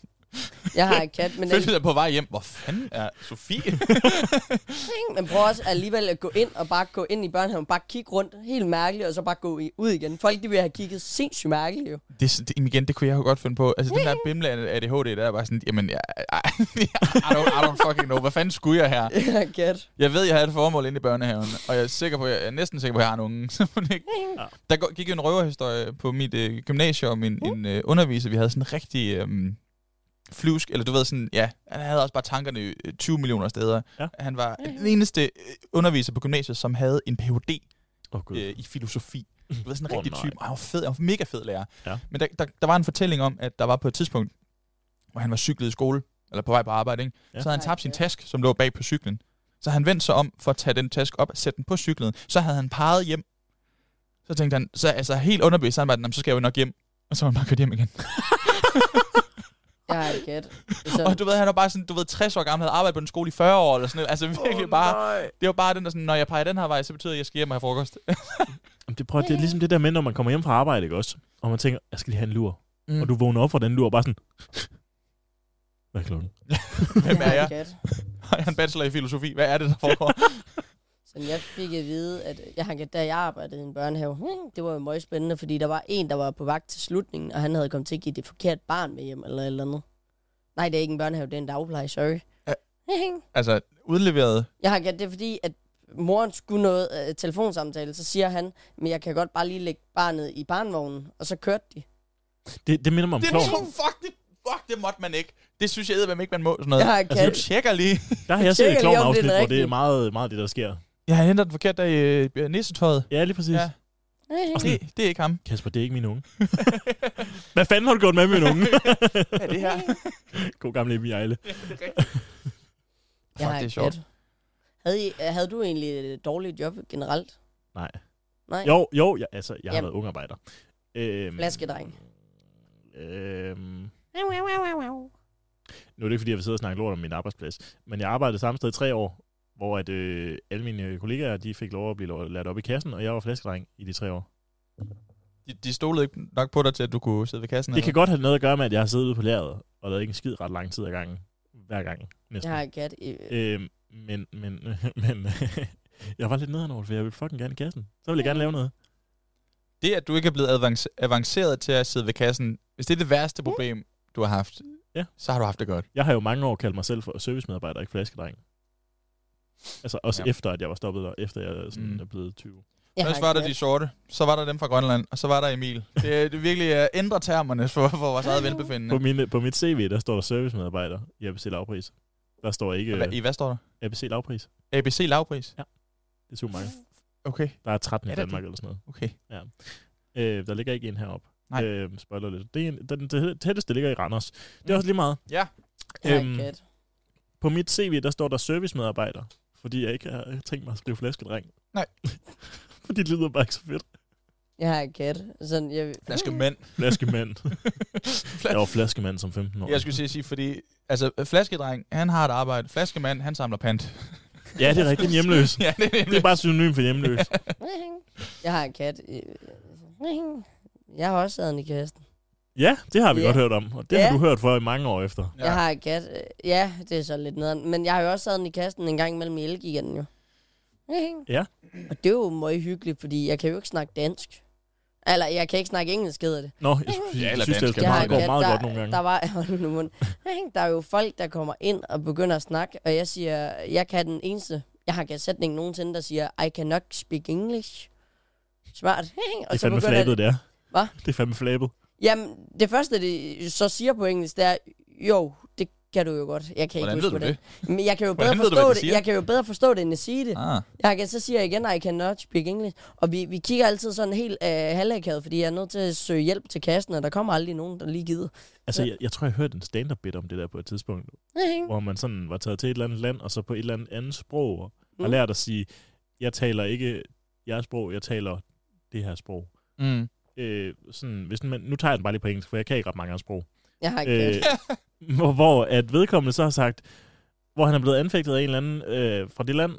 Jeg har en kat, men... Følte jeg på vej hjem. Hvor fanden er Sofie? Men prøv også alligevel at gå ind og bare gå ind i børnehaven, bare kigge rundt, helt mærkeligt, og så bare gå ud igen. Folk, de vil have kigget sindssygt mærkeligt jo. Det kunne jeg jo godt finde på. Altså, den der bimle af ADHD, der er bare sådan, jamen, I don't fucking know. Hvad fanden skulle jeg her? Ja, kat. Jeg ved, jeg har et formål inde i børnehaven, og jeg er næsten sikker på, at jeg har en unge. Der gik jo en røverhistorie på mit gymnasium, og en underviser, vi havde sådan en rigtig... flyvsk, eller du ved sådan, ja, han havde også bare tankerne 20 millioner steder. Ja. Han var den eneste underviser på gymnasiet, som havde en Ph.D. I filosofi. Du ved, sådan en rigtig type. Han var fed, han var mega fed lærer. Ja. Men der var en fortælling om, at der var på et tidspunkt, hvor han var cyklet i skole, eller på vej på arbejde, ikke? Ja. Så havde han tabt sin taske, som lå bag på cyklen. Så han vendte sig om for at tage den taske op og sætte den på cyklen. Så havde han parret hjem. Så tænkte han, så helt underbevidst, så skal jeg jo nok hjem. Og så var han bare kørt hjem igen. Jeg har en kat. Og du ved, han var bare sådan, 60 år gammel, havde arbejdet på en skole i 40 år, eller sådan noget. Altså virkelig bare, det var bare den der sådan, når jeg peger den her vej, så betyder det, at jeg skal hjem og have frokost. det er ligesom det der med, når man kommer hjem fra arbejde, ikke også? Og man tænker, jeg skal lige have en lur. Og du vågner op fra den lur, og bare sådan, hvad er klokken? Hvem er jeg? Har jeg en bachelor i filosofi? Hvad er det, der foregår? Så jeg fik at vide, at da jeg arbejdede i en børnehave, det var jo meget spændende, fordi der var en, der var på vagt til slutningen, og han havde kommet til at give det forkerte barn med hjem, eller et eller andet. Nej, det er ikke en børnehave, det er en dagpleje, sorry. Altså, udleveret? Det er fordi, at moren skulle noget telefonsamtale, så siger han, men jeg kan godt bare lige lægge barnet i barnevognen, og så kørte de. Det minder mig om klovn. Fuck, det måtte man ikke. Det synes jeg ikke, man må. Sådan noget. Altså, du tjekker lige. Der har jeg set et klovn-afsnit, hvor det er meget, meget det, der sker. Jeg har hentet den forkert der i nissetøjet. Ja, lige præcis. Ja. Det er ikke ham. Kasper, det er ikke min unge. Hvad fanden har du gjort med min unge? Hvad er det her? God gamle Emil Ejle. Ja, det er rigtigt. Fuck, det er sjovt. Havde du egentlig et dårligt job generelt? Nej. Jo, jeg har været ungarbejder. Flaskedreng. Nu er det ikke, fordi jeg vil sidde og snakke lort om min arbejdsplads, men jeg arbejdede samme sted i 3 år, hvor at, alle mine kollegaer, de fik lov at blive lært op i kassen, og jeg var flaskedreng i de 3 år. De stolede ikke nok på dig til, at du kunne sidde ved kassen? Det kan godt have noget at gøre med, at jeg har siddet ude på lageret, og lavet ikke en skid ret lang tid ad gangen. Hver gang, næsten. Jeg har en kat. Men jeg var lidt nederen over, for jeg ville fucking gerne i kassen. Så ville jeg gerne lave noget. Det, at du ikke er blevet avanceret til at sidde ved kassen, hvis det er det værste problem, du har haft, så har du haft det godt. Jeg har jo mange år kaldt mig selv for servicemedarbejder, ikke flaskedreng. Altså også efter, at jeg var stoppet der, efter jeg sådan er blevet 20. Først var der de sorte, så var der dem fra Grønland, og så var der Emil. Det virkelig ændrer termerne for vores eget velbefindende. På mit CV, der står der servicemedarbejder i ABC Lavpris. Der står ikke... I hvad står der? ABC Lavpris. ABC Lavpris? Ja. Det er super mange. Okay. Der er 13 i Danmark eller sådan noget. Okay. Ja. Der ligger ikke en heroppe. Nej. Spoiler lidt. Den tætteste ligger i Randers. Det er også lige meget. Ja. På mit CV, der står der servicemedarbejder, fordi jeg ikke har tænkt mig at skrive flaskedreng. Nej. Fordi det lyder bare ikke så fedt. Jeg har en kat. Flaskemand. Flaskemand. Jeg var flaskemand som 15 år. Jeg skulle sige, fordi altså, flaskedreng, han har et arbejde. Flaskemand, han samler pant. Ja, det er rigtigt. Hjemløs. Ja, det er bare synonym for hjemløs. Jeg har en kat. Jeg har også siddet i kassen. Ja, det har vi godt hørt om. Og det har du hørt for i mange år efter. Jeg har en kat. Ja, det er så lidt nederen. Men jeg har jo også siddet i kassen en gang mellem Elgiganten jo. Ja. Og det er jo meget hyggeligt, fordi jeg kan jo ikke snakke dansk. Eller jeg kan ikke snakke engelsk, hedder det. Nå, jeg synes, det går meget godt nogle gange. Der er jo folk, der kommer ind og begynder at snakke, og jeg siger, jeg kan den eneste. Jeg har ikke sætning nogensinde, der siger, I cannot speak English. Smart. Og det er fandme flabet, det er. Hvad? Det er fandme flabet. Jamen, det første, det så siger på engelsk, det er, jo, det kan du jo godt. Jeg kan ikke huske det. Men jeg kan jo bedre forstå det. Jeg kan jo bedre forstå det, end at sige det. Jeg kan så siger jeg igen, I cannot speak English. Og vi kigger altid sådan helt halvakavet, fordi jeg er nødt til at søge hjælp til kassen, og der kommer aldrig nogen, der lige gider. Altså, jeg tror, jeg hørte en stand-up-bit om det der på et tidspunkt, hvor man sådan var taget til et eller andet land, og så på et eller andet sprog, og lært at sige, jeg taler ikke jeres sprog, jeg taler det her sprog. sådan, hvis nu tager jeg den bare lige på engelsk, for jeg kan ikke ret mange andre sprog. Jeg har ikke hvor at vedkommende så har sagt, hvor han er blevet anfægtet af en eller anden fra det land,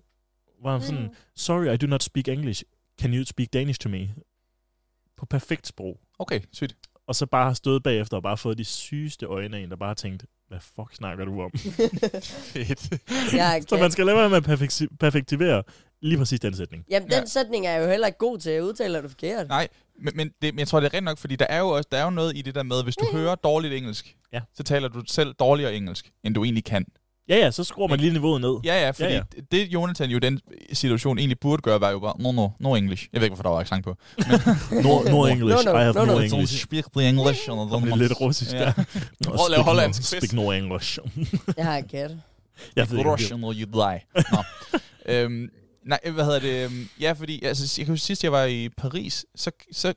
hvor han sådan, sorry, I do not speak English. Can you speak Danish to me? På perfekt sprog. Okay, sygt. Og så bare har stået bagefter og bare fået de sygeste øjne af en, der bare har tænkt, hvad fuck snakker du om? Så man skal lade være med at perfektivere lige præcis den sætning. Jamen, den sætning er jo heller ikke god til at udtale, det forkert. Nej, men jeg tror, det er rent nok, fordi der er jo noget i det der med, hvis du hører dårligt engelsk, så taler du selv dårligere engelsk, end du egentlig kan. Ja, så skruer man lige niveauet ned. Ja, fordi det Jonathan jo i den situation egentlig burde gøre, var jo bare, no English. Jeg ved ikke, hvorfor der var accent på. No English, I have no English. Speak the English. Det er lidt russisk, ja. Prøv at lave hollandsk. Speak no English. Jeg har ikke gæt. Jeg ved ikke. Russian or you die. Nej, hvad hedder det? Ja, fordi altså, jeg kan huske sidst, jeg var i Paris, så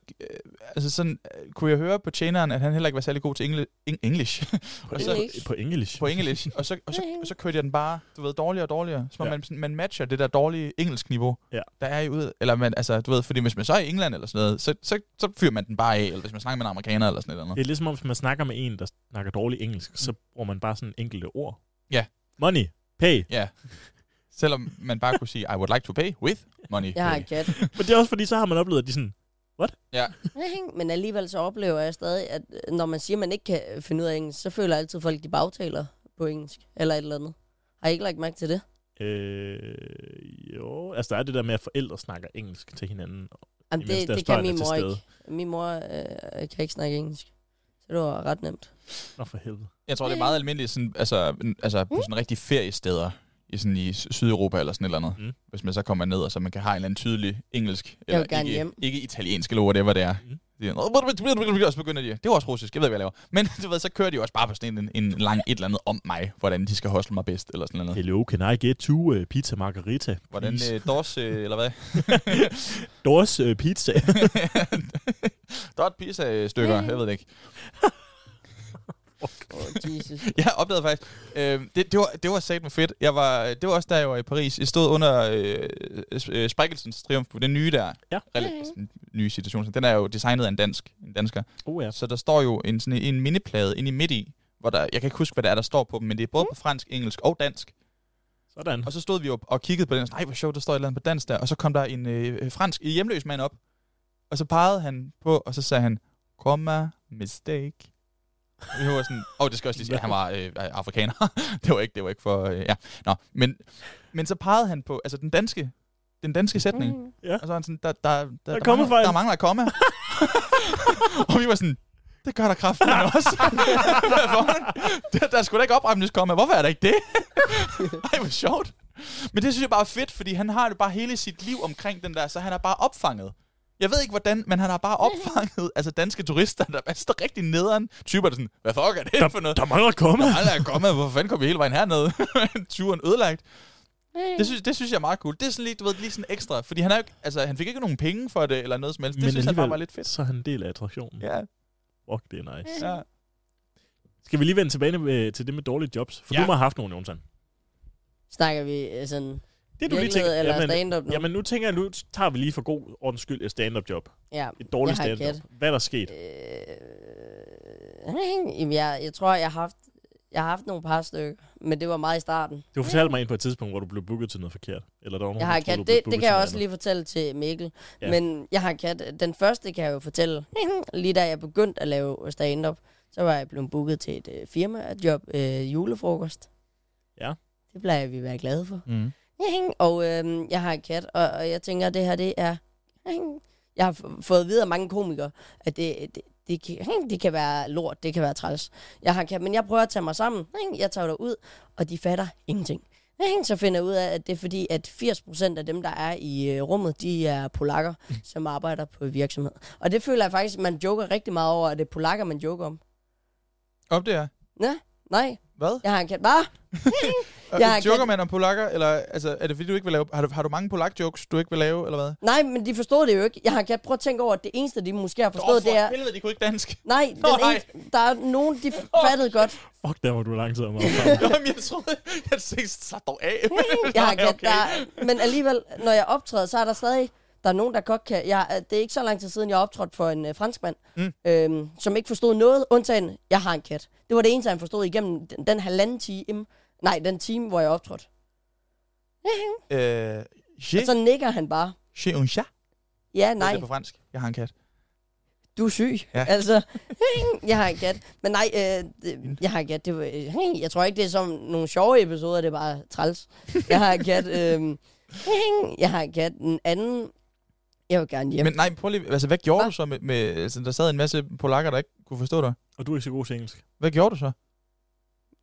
altså sådan, kunne jeg høre på tjeneren, at han heller ikke var særlig god til English. På English. På English. Og så kørte jeg den bare, du ved, dårligere og dårligere. Så man matcher det der dårlige engelsk-niveau, der er i ud. Eller man, altså, du ved, fordi hvis man så er i England eller sådan noget, så fyrer man den bare af, eller hvis man snakker med en amerikaner eller sådan noget. Det er ligesom, hvis man snakker med en, der snakker dårlig engelsk, så bruger man bare sådan enkelte ord. Ja. Money. Pay. Ja. Selvom man bare kunne sige, I would like to pay with money. Jeg har ikke gæt. Men det er også fordi, så har man oplevet, at de sådan, what? Ja. Men alligevel så oplever jeg stadig, at når man siger, at man ikke kan finde ud af engelsk, så føler jeg altid, at folk de bagtaler på engelsk, eller et eller andet. Har I ikke lagt mærke til det? Jo, altså der er det der med, at forældre snakker engelsk til hinanden. Jamen, det kan min mor ikke. Min mor kan ikke snakke engelsk. Så det var ret nemt. Nå for helvede. Jeg tror, det er meget almindeligt sådan, altså på sådan rigtig feriesteder, i Sydeuropa eller sådan et eller andet. Hvis man så kommer ned, og så man kan have en eller anden tydelig engelsk, eller ikke italiensk, eller whatever det er. Og så begynder de, det er også russisk, jeg ved ikke, hvad jeg laver. Men du ved, så kører de også bare på sådan en lang et eller andet om mig, hvordan de skal hostle mig bedst, eller sådan noget. Hello, can I get 2 pizza margarita? Hvordan, Dors, eller hvad? Dors pizza. Dort pizza-stykker, jeg ved det ikke. Jesus. Jeg opdagede faktisk, det var satme fedt. Det var også da jeg var i Paris. Jeg stod under Sprækkelsens triumf på den nye der. Ja. Nye situation. Den er jo designet af en dansker. Ja. Så der står jo en mindeplade inde i midt i, hvor der, jeg kan ikke huske, hvad der står på dem, men det er både på fransk, engelsk og dansk. Sådan. Og så stod vi jo og kiggede på den, og nej, hvor sjovt, der står et eller andet på dansk der. Og så kom der en fransk hjemløs mand op, og så pegede han på, og så sagde han, comma, mistake. Vi var sådan, det skal også lige sige, at han var afrikaner. det var ikke for, ja. Nå, men så pegede han på, altså den danske sætning. Ja. Og så var han sådan, der mangler at komme. Og vi var sådan, det gør der kraften også. Der er sgu da ikke opremningskomme. Hvorfor er der ikke det? Ej, hvor sjovt. Men det synes jeg bare er fedt, fordi han har det bare hele sit liv omkring den der, så han er bare opfanget. Jeg ved ikke hvordan, men han har bare opfanget altså danske turister, der er rigtig nederen typer, der sådan, hvad fuck er det for noget? Der mangler at komme. Der mangler at komme. Hvorfor fanden kom vi hele vejen hernede? Turen ødelagt. Det synes jeg er meget cool. Det er sådan lige sådan ekstra, fordi han er jo, altså han fik ikke nogen penge for det eller noget som helst. Det synes jeg bare var lidt fedt. Så er han en del af attraktionen. Ja. Fuck, det er nice. Ja. Skal vi lige vende tilbage til det med dårlige jobs? For du må have haft nogle, Jonathan. Snakker vi sådan det du lige tænker, eller stand-up nu? Jamen nu tænker jeg, nu tager vi lige for god ordens skyld et stand-up job. Ja. Et dårligt stand-up. Hvad er der sket? Jeg tror, jeg har haft nogle par stykker, men det var meget i starten. Du fortalte mig ind på et tidspunkt, hvor du blev booket til noget forkert. Eller der var nogen, jeg har kat. Det kan jeg også lige fortælle til Mikkel. Ja. Men jeg har kat. Den første kan jeg jo fortælle. Lige da jeg begyndte at lave stand-up, så var jeg blevet booket til et firma-job, julefrokost. Ja. Det plejer vi at være glade for. Og jeg har en kat, og jeg tænker, at det her, det er... Jeg har fået at vide af mange komikere, at det kan være lort, det kan være træls. Jeg har en kat, men jeg prøver at tage mig sammen. Jeg tager det ud, og de fatter ingenting. Så finder jeg ud af, at det er fordi, at 80% af dem, der er i rummet, de er polakker, som arbejder på virksomhed. Og det føler jeg faktisk, at man joker rigtig meget over, at det er polakker, man joker om. Om det er? Ja, nej. Hvad? Jeg har en kat. Hvad? Joker man om polakker, eller altså, er det fordi, du ikke vil lave... Har du mange polak-jokes, du ikke vil lave, eller hvad? Nej, men de forstod det jo ikke. Jeg har en kat. Prøv at tænke over, at det eneste, de måske har forstået, det er... helvede, de kunne ikke dansk. Nej, der er nogen, de fattede godt. Fuck, der var du langsomt. Jamen, jeg troede... Jeg tænkte, så dog af. Jeg har en kat. Men alligevel, når jeg optræder, så er der stadig Der er nogen, der godt kan... det er ikke så lang tid siden, jeg optrådte for en franskmand, som ikke forstod noget, undtagen, jeg har en kat. Det var det eneste, han forstod igennem den halvanden time. Nej, den time, hvor jeg optrådte. Og så nikker han bare. J'ai un chat? Ja, nej. Det er på fransk. Jeg har en kat. Du er syg. Ja. Altså, jeg har en kat. Men nej, jeg har en kat. Jeg tror ikke, det er som nogle sjove episoder, det er bare træls. Jeg har en kat. Jeg har en kat. Den anden, jeg vil gerne hjem. Men nej, prøv lige, altså hvad gjorde du så med altså, der sad en masse polakker, der ikke kunne forstå dig? Og du er ikke så god til engelsk. Hvad gjorde du så?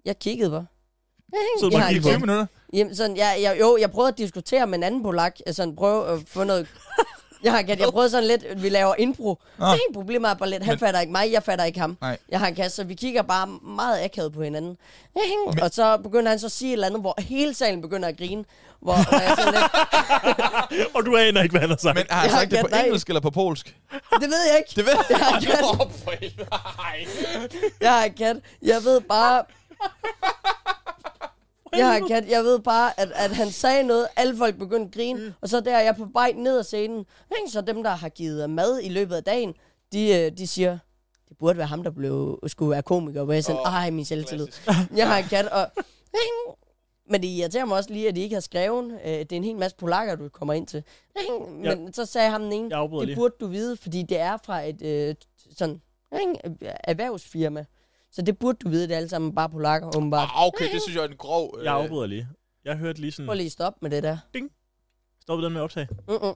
Jeg kiggede bare. Så du bare kiggede 20 minutter? Jamen, sådan, jeg prøvede at diskutere med en anden polak. Sådan prøve at få noget... Jeg prøvede sådan lidt, vi laver impro. Problemet er bare lidt, han fatter ikke mig, jeg fatter ikke ham. Nej. Jeg har en kasse, så vi kigger bare meget akavet på hinanden. Og så begynder han så at sige et eller andet, hvor hele salen begynder at grine. Hvor jeg sådan lidt... Og du aner ikke, hvad han har sagt. Men har han sagt det på engelsk eller på polsk? Det ved jeg ikke. Det ved jeg. Jeg har en kat. Jeg ved bare... Jeg ved bare, at han sagde noget, alle folk begyndte at grine, og så der er jeg på vej ned ad scenen, så dem, der har givet mad i løbet af dagen, de siger, det burde være ham, der skulle være komiker, hvor jeg sådan, min selvtillid. Jeg har en kat, og... Men det irriterer mig også lige, at de ikke har skrevet, det er en hel masse polakker, du kommer ind til. Men så sagde ham den ene, det burde du vide, fordi det er fra et sådan erhvervsfirma. Så det burde du vide, det er alle sammen bare polakker, åbenbart. Okay, det synes jeg er en grov... Jeg afbryder lige. Jeg hørte lige sådan... Prøv lige at stoppe med det der. Ding! Stoppede den med at optage? Hvad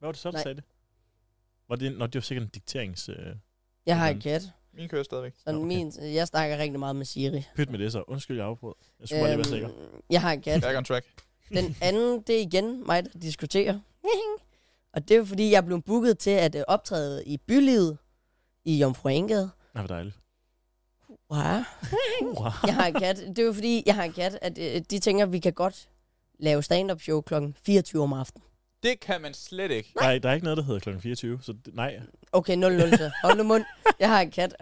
var det så, der sagde det? Var det, det var sikkert en dikterings... Jeg har en kat. Min kører stadigvæk. Sådan jeg snakker rigtig meget med Siri. Pyt med det så. Undskyld, jeg afbrød. Jeg skulle bare lige være sikker. Jeg har en kat. Back on track. Den anden, det er igen mig, der diskuterer. Og det er jo fordi, jeg er blevet booket til at optræde i bylivet i Jomfru Anegade. Nej, hvor dejligt. Wow. Jeg har en kat. Det er jo fordi, jeg har en kat, at de tænker, at vi kan godt lave stand-up show kl. 24 om aftenen. Det kan man slet ikke. Nej, der er ikke noget, der hedder kl. 24, så nej. Okay, 0-0 så. Hold nu mund. Jeg har en kat.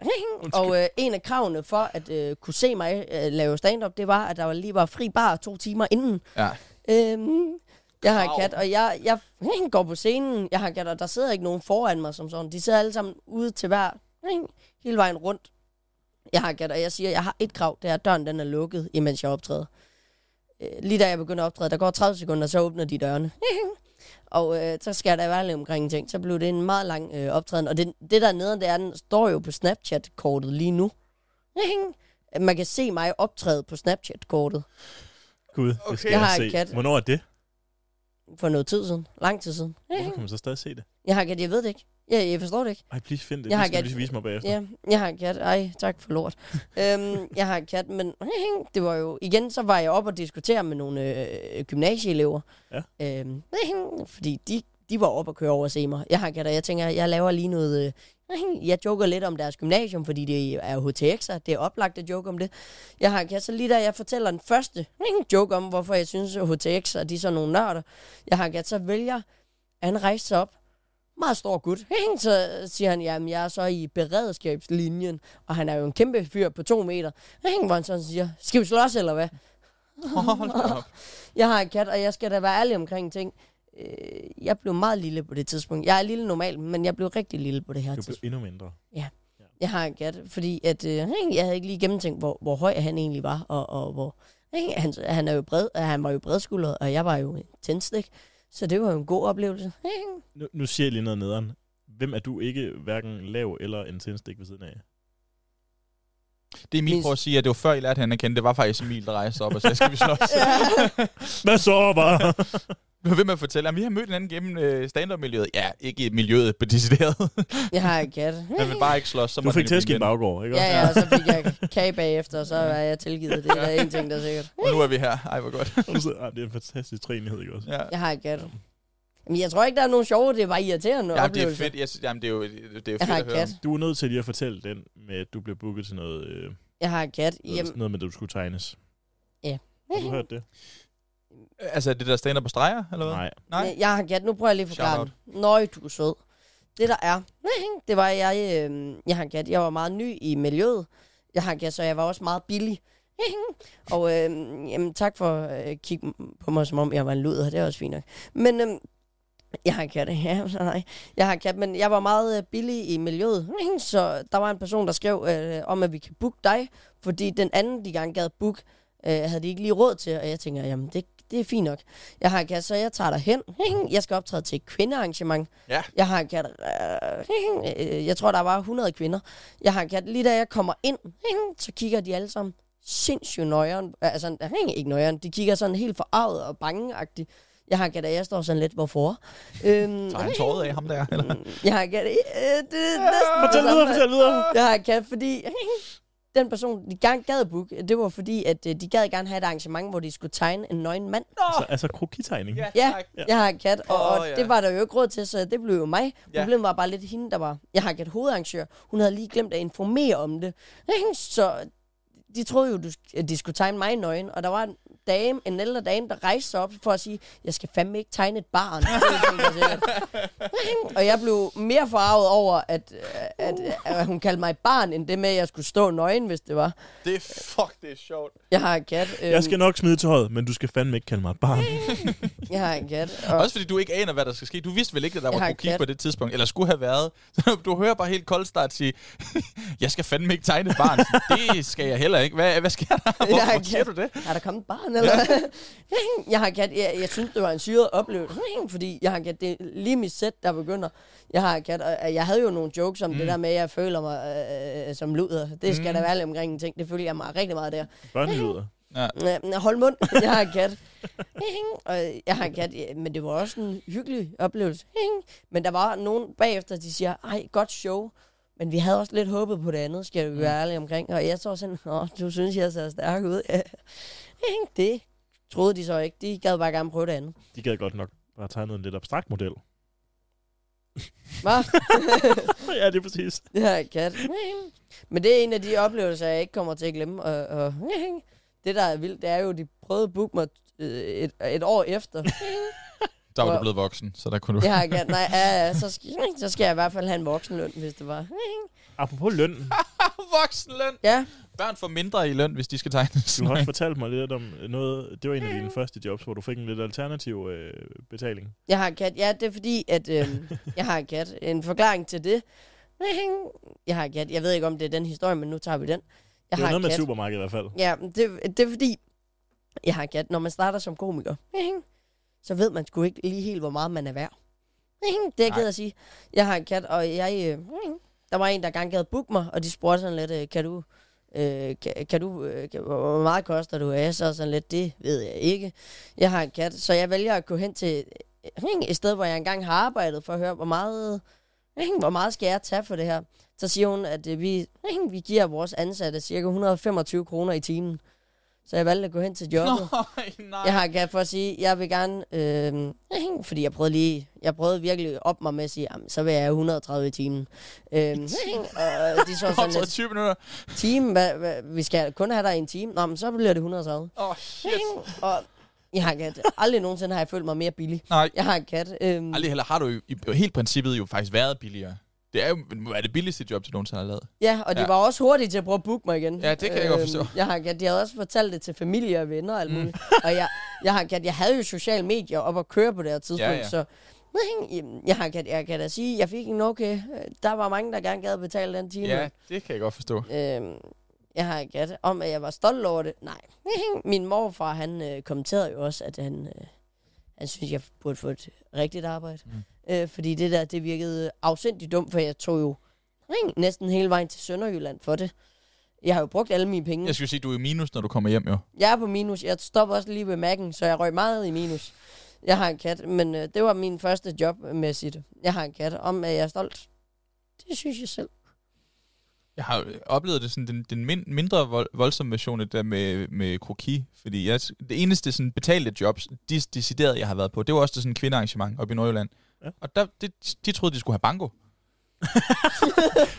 Og en af kravene for at kunne se mig lave stand-up, det var, at der lige var fri bar 2 timer inden. Ja. Jeg har en kat, og jeg går på scenen. Jeg har en kat, og der sidder ikke nogen foran mig som sådan. De sidder alle sammen ude til hver, hele vejen rundt. Jeg har en kat, og jeg siger, at jeg har et krav, det er, at døren den er lukket, imens jeg optræder. Lige da jeg begynder at optræde, der går 30 sekunder, så åbner de dørene. Og så skal der være lidt omkring ting. Så blev det en meget lang optræden. Og det der nede, den står jo på Snapchat-kortet lige nu. Man kan se mig optræde på Snapchat-kortet. Gud, det skal jeg se. Kat. Hvornår er det? For noget tid siden. Lang tid siden. Hvorfor kan man så stadig se det? Jeg har kat, jeg ved det ikke. Jeg forstår det ikke. Ej, please find det. Jeg skal lige vise mig bagefter. Ja, jeg har en kat. Ej, tak for lort. Jeg har en kat, men det var jo... Igen, så var jeg op og diskutere med nogle gymnasieelever. Ja. Fordi de var op og køre over og se mig. Jeg har en kat, og jeg tænker, jeg laver lige noget... Jeg joker lidt om deres gymnasium, fordi det er HTX'er. Det er oplagt at joke om det. Jeg har en kat, så lige da jeg fortæller den første joke om, hvorfor jeg synes, at HTX'er, de er sådan nogle nørder. Jeg har en kat, så vælger han rejse sig op. Meget stor gut. Så siger han, jamen jeg er så i beredskabslinjen, og han er jo en kæmpe fyr på 2 meter. Hvor han sådan siger, skal vi slås eller hvad? Jeg har en kat, og jeg skal da være ærlig omkring ting. Jeg blev meget lille på det tidspunkt. Jeg er lille normalt, men jeg blev rigtig lille på det her tidspunkt. Du blev endnu mindre. Ja. Jeg har en kat, fordi at, jeg havde ikke lige gennemtænkt, hvor høj han egentlig var, og hvor... Han var jo bredskuldret, og jeg var jo en tændstik. Så det var jo en god oplevelse. Nu siger jeg lige noget nederen. Hvem er du ikke hverken lav eller en tændstik ved siden af? Det er Emil prøver at sige, at det var før I lærte hende at kende. Det var faktisk Emil, der rejste op og sagde, skal vi slås? Hvad så bare? Du har ved med at fortælle, at vi har mødt hinanden gennem stand-up-miljøet. Ja, ikke miljøet på decideret. Jeg har en kat. Man vil bare ikke slås. Så du fik tæsk i baggård, ikke? Ja, og så fik jeg kage bagefter, og så var jeg tilgivet. Det er en ting, der er sikkert. Og nu er vi her. Ej, hvor godt. Det er en fantastisk træenighed, ikke også? Ja. Jeg har en kat. Men jeg tror ikke, der er nogen sjove. Det er bare irriterende. Ja, det er fedt. Jamen, det er jo fedt at høre. Du er nødt til lige at fortælle den med, at du blev booket til noget... jeg har en kat. Noget med, at du skulle tegnes. Ja. Har du hørt det? Altså, det der stand på streger, eller hvad? Nej. Jeg har kat. Nu prøver jeg lige at forklare den. Nøj, du er sød. Det der er, det var, jeg har en kat. Jeg var meget ny i miljøet. Jeg har en kat, så jeg var også meget billig. Og jamen, tak for at kigge på mig, som om jeg var en luder. Det er også fint nok. Men Jeg har en kat, ja, nej. Jeg har en kat, men jeg var meget billig i miljøet. Så der var en person, der skrev om, at vi kan booke dig, fordi den anden, de gerne gad book, havde de ikke lige råd til, og jeg tænker, jamen det er fint nok. Jeg har en kat, så jeg tager dig hen. Jeg skal optræde til et kvindearrangement. Ja. Jeg har en kat, jeg tror, der var 100 kvinder. Jeg har en kat, lige da jeg kommer ind, så kigger de alle sammen sindssygt nøjeren. Altså, ikke nøjeren, de kigger sådan helt forarvet og bangeagtigt. Jeg har en kat, jeg står sådan lidt, hvorfor? Så han tåret af ham der, eller? Jeg har en kat, Fortæl videre. Jeg har en kat, fordi den person, de gerne gad book, det var fordi, at de gad gerne have et arrangement, hvor de skulle tegne en nøgen mand. Altså krokitegning. Ja, jeg har en kat, og det var der jo ikke råd til, så det blev jo mig. Problemet var bare lidt hende, der var. Jeg har en kat hovedarrangør. Hun havde lige glemt at informere om det. Så de troede jo, at de skulle tegne mig nøgen, og der var en ældre dame, der rejste sig op for at sige, jeg skal fandme ikke tegne et barn. Og jeg blev mere forarvet over, at hun kaldte mig et barn, end det med, at jeg skulle stå nøgen, hvis det var. Det er sjovt. Jeg har en kat. Jeg skal nok smide tøjet, men du skal fandme ikke kalde mig et barn. Jeg har en kat. Også fordi du ikke aner, hvad der skal ske. Du vidste vel ikke, at der var kroki på det tidspunkt, eller skulle have været. Du hører bare helt koldstart sige, jeg skal fandme ikke tegne et barn. Det skal jeg heller ikke. Hvad sker der? Hvorfor siger du det? Er der kommet et barn, eller? Jeg har en kat. Jeg synes, det var en syret oplevelse, fordi jeg har en kat. Det er lige mit sæt, der begynder. Jeg har en kat, og jeg havde jo nogle jokes om det der med, at jeg føler mig som luder. Det skal der være lidt omkring en ting. Det følger jeg mig rigtig meget der. Børneluder. Ja. Hold mund. Jeg har en kat. Og jeg har en kat, men det var også en hyggelig oplevelse. Men der var nogen bagefter, de siger, ej, godt show. Men vi havde også lidt håbet på det andet, skal vi være ærlige omkring. Og jeg så sådan, du synes, jeg ser stærk ud. Det troede de så ikke. De gad bare gerne prøve det andet. De gad godt nok bare tegne en lidt abstrakt model. Hvad? Ja, det er præcis. Det er en kat. Men det er en af de oplevelser, jeg ikke kommer til at glemme. Og det, der er vildt, det er jo, de prøvede at booke mig et år efter. Der var du blevet voksen, så der kunne du... Ja, nej, så skal jeg i hvert fald have en voksenløn, hvis det var. Apropos løn. Voksenløn? Ja. Børn får mindre i løn, hvis de skal tegnes. Du har også fortalt mig lidt om noget. Det var en af dine første jobs, hvor du fik en lidt alternativ betaling. Jeg har en kat. Ja, det er fordi, at jeg har en kat. En forklaring til det. Jeg har en kat. Jeg ved ikke, om det er den historie, men nu tager vi den. Det er noget med supermarked i hvert fald. Ja, det er fordi, jeg har en kat. Når man starter som komiker, så ved man sgu ikke lige helt, hvor meget man er værd. Det er jeg ked at sige. Jeg har en kat, og der var en, der gerne gad booke mig, og de spurgte sådan lidt, kan du, hvor meget koster du af? Så sådan lidt, det ved jeg ikke. Jeg har en kat, så jeg vælger at gå hen til et sted, hvor jeg engang har arbejdet, for at høre, hvor meget skal jeg tage for det her? Så siger hun, at vi giver vores ansatte cirka 125 kroner i timen. Så jeg valgte at gå hen til jobbet. Nej. Jeg har kat for at sige, jeg vil gerne, fordi jeg prøvede virkelig op mig med at sige, så vil jeg have 130 i timen. Og de så sådan lidt, 20 minutter. Vi skal kun have dig i en time. Nå, men så bliver det 130. Shit. Og jeg har en kat. Aldrig nogensinde har jeg følt mig mere billig. Nej. Jeg har en kat. Aldrig heller har du i helt princippet jo faktisk været billigere. Det er jo det billigste job, du nogensinde har lavet. Ja, og de var også hurtige til at prøve at booke mig igen. Ja, det kan jeg godt forstå. Jeg har en kat. De havde også fortalt det til familie og venner og alt muligt. Og jeg har en kat. Jeg havde jo sociale medier op at køre på det her tidspunkt, så jeg har en kat. Jeg kan da sige, jeg fik en okay. Der var mange, der gerne gad betale den time. Ja, det kan jeg godt forstå. Jeg har en kat. Om at jeg var stolt over det. Nej. Min morfar, han kommenterede jo også, at han synes, jeg burde få et rigtigt arbejde. Fordi det virkede afsindigt dumt, for jeg tog jo næsten hele vejen til Sønderjylland for det. Jeg har jo brugt alle mine penge. Jeg skulle sige, du er i minus, når du kommer hjem, jo. Jeg er på minus. Jeg stopper også lige ved Mac'en, så jeg røg meget i minus. Jeg har en kat, men det var min første job med sit. Jeg har en kat. Om at jeg er stolt. Det synes jeg selv. Jeg har oplevet det sådan den mindre voldsomme version af det med kroki, fordi det eneste sådan betalte jobs, decideret jeg har været på, det var også sådan en kvindearrangement oppe i Nordjylland. Ja. Og de troede, de skulle have banko.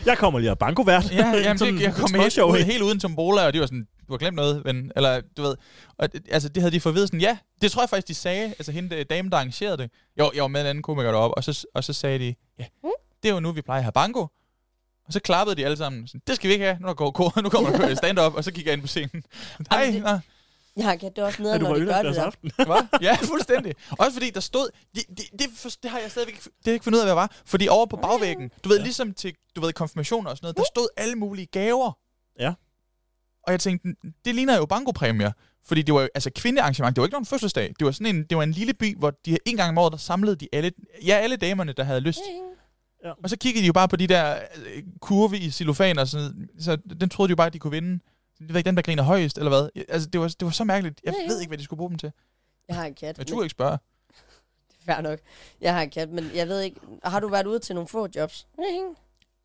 Jeg kommer lige af bankovært. Ja, jamen jeg kom helt uden tombola, og de var sådan, du har glemt noget, ven. Eller du ved, og, altså det havde de fået ved sådan, ja, det tror jeg faktisk, de sagde, altså hende dame, der arrangerede det. Jeg var med en anden komiker deroppe, og så sagde de, ja, det er jo nu, vi plejer at have banko. Og så klappede de alle sammen. Sådan, det skal vi ikke have. Nu kommer der stand-up, og så gik jeg ind på scenen. Nej. Ja, det er også nede, når de gør det der. Hvad? Ja, fuldstændig. Også fordi der stod... Det har jeg stadigvæk ikke fundet ud af, hvad var. Fordi over på bagvæggen, du ved, ligesom til konfirmationer og sådan noget, der stod alle mulige gaver. Ja. Og jeg tænkte, det ligner jo bankopræmier. Fordi det var jo, altså kvindearrangement, det var ikke nogen fødselsdag. Det var sådan det var en lille by, hvor de en gang om året, der samlede de alle damerne, der havde lyst. Ja. Og så kiggede de jo bare på de der kurve i cellofan og sådan, så den troede de jo bare, at de kunne vinde. Det var ikke den, der griner højest, eller hvad? Altså, det var så mærkeligt. Jeg ved ikke, hvad de skulle bruge dem til. Jeg har en kat. Jeg turde ikke spørge. Det er fair nok. Jeg har en kat, men jeg ved ikke... Har du været ude til nogle få jobs?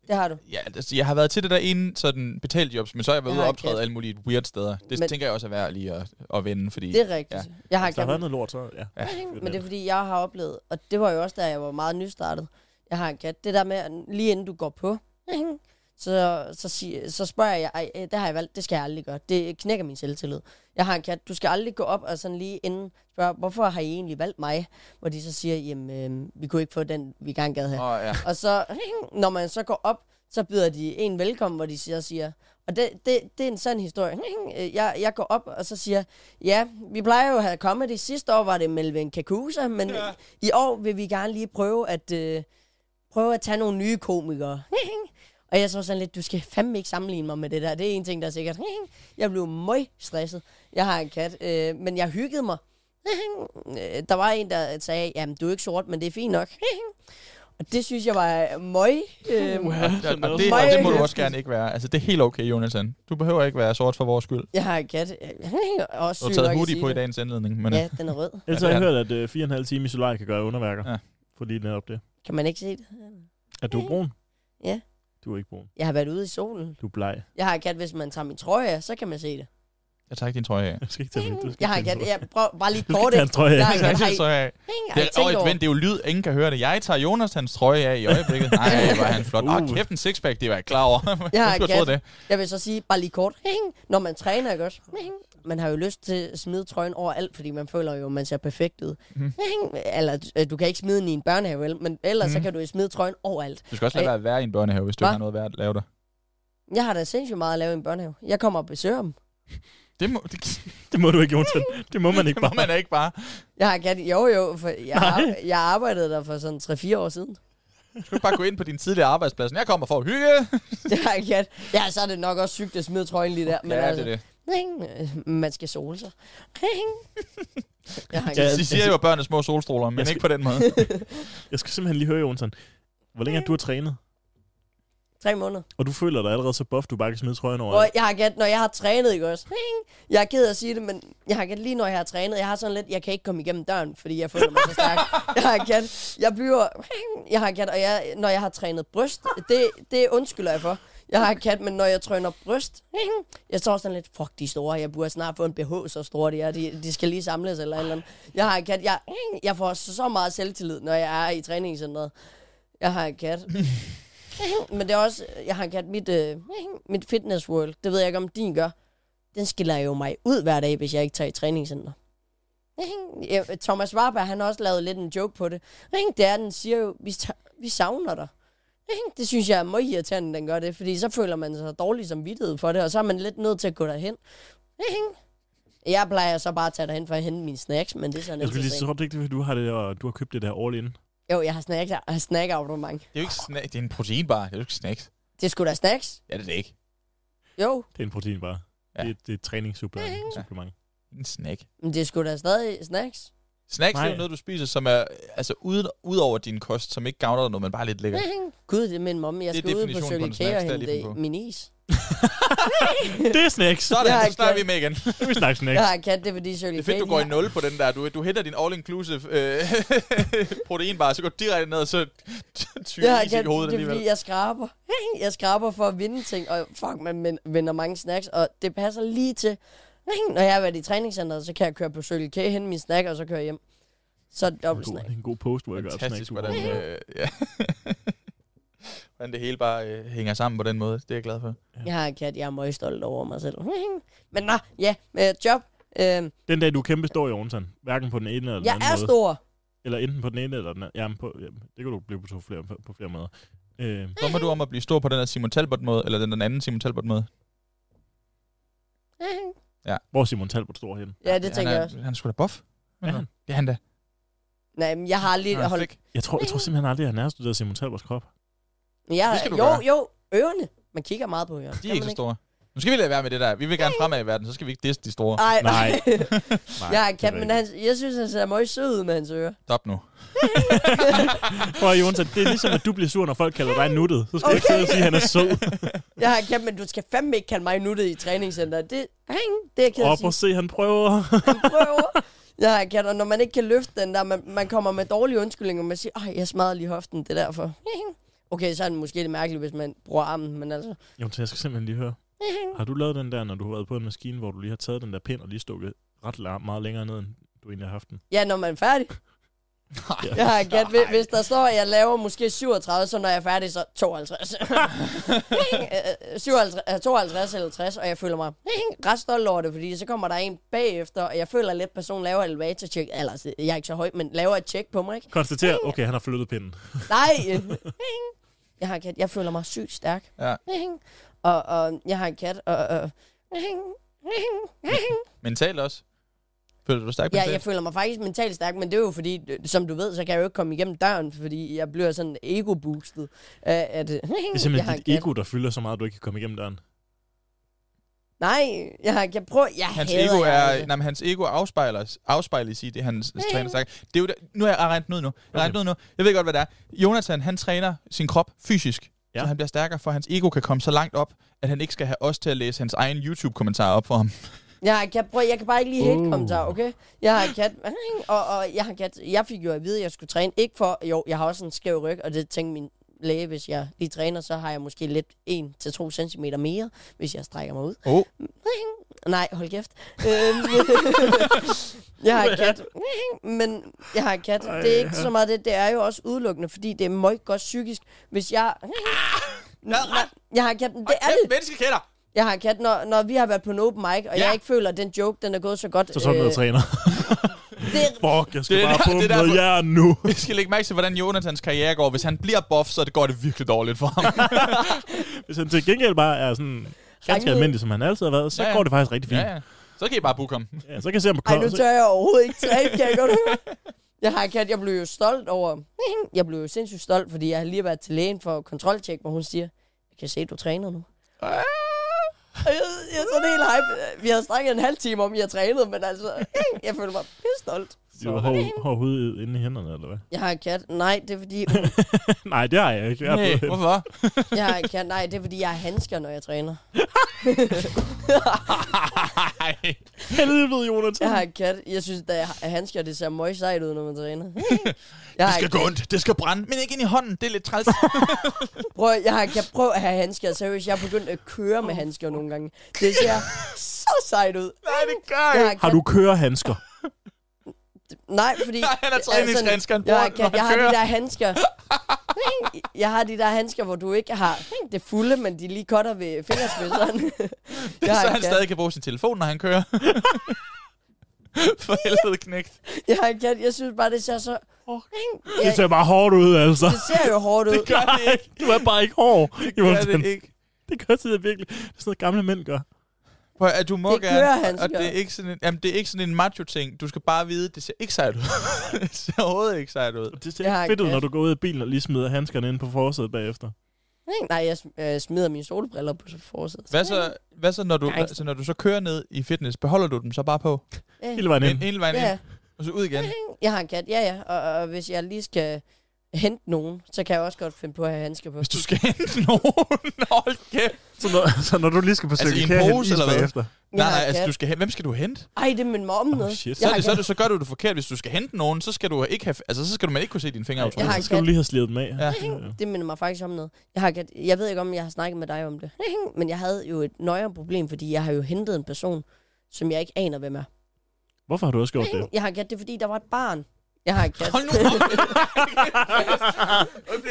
Det har du. Ja, altså, jeg har været til det der ene sådan betalt jobs, men så har jeg været ude og optræde alle mulige weird steder. Det tænker jeg også er værd lige at vende, fordi... Det er rigtigt. Ja. Jeg har der har været noget lort, så ja. Men det er fordi, jeg har oplevet, og det var jo også, da jeg var meget nystartet. Jeg har en kat. Det der med, lige inden du går på, så spørger jeg, det har jeg valgt, det skal jeg aldrig gøre. Det knækker min selvtillid. Jeg har en kat, du skal aldrig gå op og sådan lige inden spørge, hvorfor har I egentlig valgt mig? Hvor de så siger, jamen, vi kunne ikke få den, vi gerne gad have. Ja. Og så, når man så går op, så byder de en velkommen, hvor de siger, og det er en sådan historie. Jeg går op, og så siger, ja, vi plejer jo at have comedy. Sidste år var det Melvin Kakusa, men i år vil vi gerne lige prøve at tage nogle nye komikere. Og jeg så sådan lidt, du skal fandme ikke sammenligne mig med det der. Det er en ting, der er sikkert. Jeg blev meget stresset. Jeg har en kat, men jeg hyggede mig. Der var en, der sagde, jamen du er ikke sort, men det er fint nok. Og det synes jeg var møg. Det må du også gerne ikke være. Altså det er helt okay, Jonathan. Du behøver ikke være sort for vores skyld. Jeg har en kat. Også du har taget hoodie på i dagens indledning. Men ja, den er rød. Ellers har jeg hørt, at 4,5 timer i solariet kan gøre underværker. Ja. For lige netop det. Kan man ikke se det? Er du brun? Ja. Du er ikke brun. Jeg har været ude i solen. Du er bleg. Jeg har en kat, hvis man tager min trøje af, så kan man se det. Jeg tager ikke din trøje af. Jeg skal ikke tage min. Jeg har en kat. Bare lige kort. Jeg skal ikke tage din trøje af. Det er jo lyd, ingen kan høre det. Jeg tager Jonathans trøje af i øjeblikket. Nej, var han flot. Kæft en sixpack, det var jeg klar over. Jeg har en kat. Jeg vil så sige, bare lige kort. Når man træner, ikke også? Man har jo lyst til at smide trøjen over alt, fordi man føler jo, at man ser perfekt ud. Eller du kan ikke smide den i en børnehave, men ellers så kan du jo smide trøjen overalt. Du skal også lade være i en børnehave, hvis du ikke har noget værd at lave der. Jeg har da sindssygt meget at lave i en børnehave. Jeg kommer og besøger dem. Det må du ikke, Jonathan. Det må man ikke bare. Det må man ikke bare. Jeg har kat. Jo, for jeg arbejdede der for sådan 3-4 år siden. Du skal bare gå ind på din tidligere arbejdsplads. Jeg kommer for at hygge. Det har jeg kat. Ja, så er det nok også sygt at smide trøjen lige der. Men ja, altså, det er det. Man skal sole sig. De siger jo, at børn er små solstråler, men ikke på den måde. Jeg skal simpelthen lige høre, Jonathan. Hvor længe har du trænet? 3 måneder. Og du føler dig allerede så buff, du bare kan smide trøjen over? Jeg har gæt, når jeg har trænet, ikke også? Jeg er ked af at sige det, men jeg har gæt lige når jeg har trænet. Jeg har sådan lidt, jeg kan ikke komme igennem døren, fordi jeg føler mig så stærk. Jeg har gæt, og når jeg har trænet bryst, det undskylder jeg for. Jeg har kat, men når jeg træner bryst, jeg står sådan lidt, fuck, de store, jeg burde snart få en BH, så store de er, de skal lige samles eller andet. Jeg har kat, jeg får så meget selvtillid, når jeg er i træningscenteret. Jeg har en kat. Men det er også, jeg har en kat, mit fitness world, det ved jeg ikke, om din gør. Den skiller jo mig ud hver dag, hvis jeg ikke tager i træningscenter. Thomas Warberg, han har også lavet lidt en joke på det. Det er, den siger jo, vi savner dig. Det synes jeg er meget irriterende, den gør det, fordi så føler man sig dårlig som vittighed for det, og så er man lidt nødt til at gå derhen. Jeg plejer så bare at tage derhen for at hente mine snacks, men det er sådan lidt til sent. Jeg ikke, du har købt det der all-in. Jo, jeg har snack-abonnement. Det er jo ikke snack, det er en proteinbar, det er jo ikke snacks. Det er sgu da snacks. Ja, det er det ikke. Jo. Det er en proteinbar. Ja. Det er et træningssupplement. Ja. En snack. Men det er sgu da stadig snacks. Snacks er jo noget, du spiser, som er altså ud over din kost, som ikke gavner dig noget, men bare lidt lækkert. Gud, det er min mom. Jeg skal ud på Circle K og hente min is. Det er snacks. Sådan, så snakker vi med igen. Vi snakker snacks. Jeg har kat, det er fordi Circle K. Det er fedt, du går i 0 på den der. Du henter din all-inclusive proteinbar, så går du direkte ned og så tyrer is i hovedet alligevel. Det er fordi, jeg skraber. Jeg skraber for at vinde ting, og fuck, man vinder mange snacks, og det passer lige til. Når jeg har været i træningscenteret, så kan jeg køre på Circle K, hente min snack, og så køre hjem. Så dobbelt snack. Det er en god post-workout snack. Fantastisk, hvordan det hele bare hænger sammen på den måde. Det er jeg glad for. Ja. Jeg har en kat, jeg er meget stolt over mig selv. Men job. Den dag, du er kæmpe stor i Jonathan, hverken på den ene eller den anden måde. Jeg er stor. Eller enten på den ene eller den anden. Jamen, det kan du blive på flere måder. Drømmer du om at blive stor på den her Simon Talbot-måde, eller den anden Simon Talbot-måde? Ja. Hvor er Simon Talbot stor henne? Ja, det tænker jeg også. Han er sgu da buff. Ja, han. Det er han da. Nej, men jeg har aldrig holdt... Jeg tror simpelthen aldrig, at han nærstuderet Simon Talbots krop. Jo, ørerne. Man kigger meget på ørerne. De er ikke så store. Nu skal vi lade være med det der. Vi vil gerne fremad i verden, så skal vi ikke disse de store. Nej. Jeg er kat, men jeg synes, han ser meget sød ud med hans ører. Stop nu. Prøv Jonas, det er ligesom, at du bliver sur, når folk kalder dig nuttet. Så skal du ikke sidde og sige, at han er sød. Jeg er kat, men du skal fandme ikke kalde mig nuttet i træningscenteret. Det er jeg ked af at sige. Prøv at se, han prøver. Han prøver. Jeg er kat, og når man ikke kan løfte den der, man kommer med dårlige undskyldninger, og man siger, jeg smadrer lige hoften, det er derfor. Okay, så er det måske lidt mærkeligt, hvis man bruger armen, men altså... Jonas, jeg skal simpelthen lige høre. Har du lavet den der, når du har været på en maskine, hvor du lige har taget den der pind og lige stukket ret meget længere ned, end du egentlig har haft den? Ja, når man er færdig. Jeg har kat, hvis der står, at jeg laver måske 37, så når jeg er færdig, så 52. 52 eller 60, og jeg føler mig ret stolt over det, fordi så kommer der en bagefter, og jeg føler lidt, at personen laver elevator-check. Altså, jeg er ikke så høj, men laver et check på mig, ikke? Konstaterer, okay, han har flyttet pinden. Nej! Jeg føler mig sygt stærk. Ja. Og jeg har en kat, og... Mentalt også? Føler du stærk mentalt? Ja, jeg føler mig faktisk mentalt stærk, men det er jo fordi, som du ved, så kan jeg jo ikke komme igennem døren, fordi jeg bliver sådan ego-boostet. Det er simpelthen dit ego, der fylder så meget, at du ikke kan komme igennem døren. Nej, hans ego afspejles i det, han træner stærk. Det er jo nu er jeg regnet nu. Jeg ved godt, hvad det er. Jonathan, han træner sin krop fysisk, så han bliver stærkere, for hans ego kan komme så langt op, at han ikke skal have os til at læse hans egen YouTube-kommentar op for ham. Jeg kan bare ikke lige helt kommentar, okay? Jeg har kat, og jeg har kat. Jeg fik jo at vide, at jeg skulle træne. Ikke for, jeg har også en skæv ryg, og det tænkte min læge, hvis jeg lige træner, så har jeg måske lidt 1-2 centimeter mere, hvis jeg strækker mig ud. Nej, hold kæft. Jeg har kat. Men jeg har kat. Det er ikke så meget det. Det er jo også udelukkende, fordi det er meget godt psykisk. Hvis jeg... Jeg har kat. Det er det. Menneskekatter! Jeg har kat, når vi har været på en open mic, og jeg ikke føler, at den joke, den er gået så godt. Så sådan noget træner. Fuck, jeg skal bare pumpe noget jern nu. Vi skal lægge mærke til, hvordan Jonathans karriere går. Hvis han bliver buff, så går det virkelig dårligt for ham. Hvis han til gengæld bare er sådan ganske almindelig, som han altid har været, så går det faktisk rigtig fint. Ja. Så kan I bare booke ham. Ja, så kan jeg se ham på nu tør jeg overhovedet ikke træne, kan jeg godt høre. Jeg har kat, jeg blev jo stolt over... Jeg blev jo sindssygt stolt, fordi jeg har lige været til lægen for kontroltjek, hvor hun siger, jeg kan se, du træner nu. Jeg er sådan helt hype. Vi har snakket en halv time om, at jeg har trænet, men altså, jeg føler mig stolt. Du har hård hud inde i hænderne, eller hvad? Jeg har en kat. Nej, det er fordi... Nej, det har jeg ikke. Nej, hvorfor? Jeg har en kat. Nej, det er fordi, jeg har handsker, når jeg træner. Helvede, Jonathan. Jeg har en kat. Jeg synes, at handsker, det ser meget sejt ud, når man træner. Det skal gå ondt. Det skal brænde. Men ikke ind i hånden. Det er lidt træls. Jeg har en kat. Prøv at have handsker. Seriøst, jeg har begyndt at køre med handsker nogle gange. Det ser så sejt ud. Nej, det gør jeg. Har du kørehandsker? Nej, fordi... Nej, han har træningshandsker. Jeg har de der handsker. Jeg har de der handsker, hvor du ikke har det fulde, men de lige cutter ved fingerspidserne. Så han stadig kan bruge sin telefon, når han kører. For helvede knægt. Jeg synes bare, det ser så... Det ser bare hårdt ud, altså. Det ser jo hårdt ud. Det gør det ikke. Du er bare ikke hård. Det gør det ikke. Det gør det virkelig. Det er sådan noget, gamle mænd gør. At du må gerne, og det er ikke sådan en macho-ting. Du skal bare vide, det ser ikke sejt ud. Det ser overhovedet ikke sejt ud. Det ser ikke fedt ud, når du går ud af bilen og lige smider handskerne ind på forsædet bagefter. Nej, jeg smider mine solbriller på forsædet. Hvad så, når du så kører ned i fitness? Beholder du dem så bare på? Hele vejen ind. Hele vejen ind. Og så ud igen? Jeg har en kat, og hvis jeg lige skal hente nogen, så kan jeg også godt finde på at have handsker på. Hvis du skal hente nogen? Hold kæft. Så når du lige skal forsøge altså, i en pose eller hvad? Efter. Nej, altså hvem skal du hente? Ej, det er min mom noget. Så gør du det forkert. Hvis du skal hente nogen, så skal du ikke have, altså så skal du man ikke kunne se dine fingeraftryk. Så skal du lige have slidet dem af. Ja. Det minder mig faktisk om noget. Jeg ved ikke om jeg har snakket med dig om det, men jeg havde jo et nøjere problem, fordi jeg har jo hentet en person, som jeg ikke aner hvem er. Hvorfor har du også gjort det? Jeg har kat, det er fordi der var et barn. Jeg har en kat. Hold nu.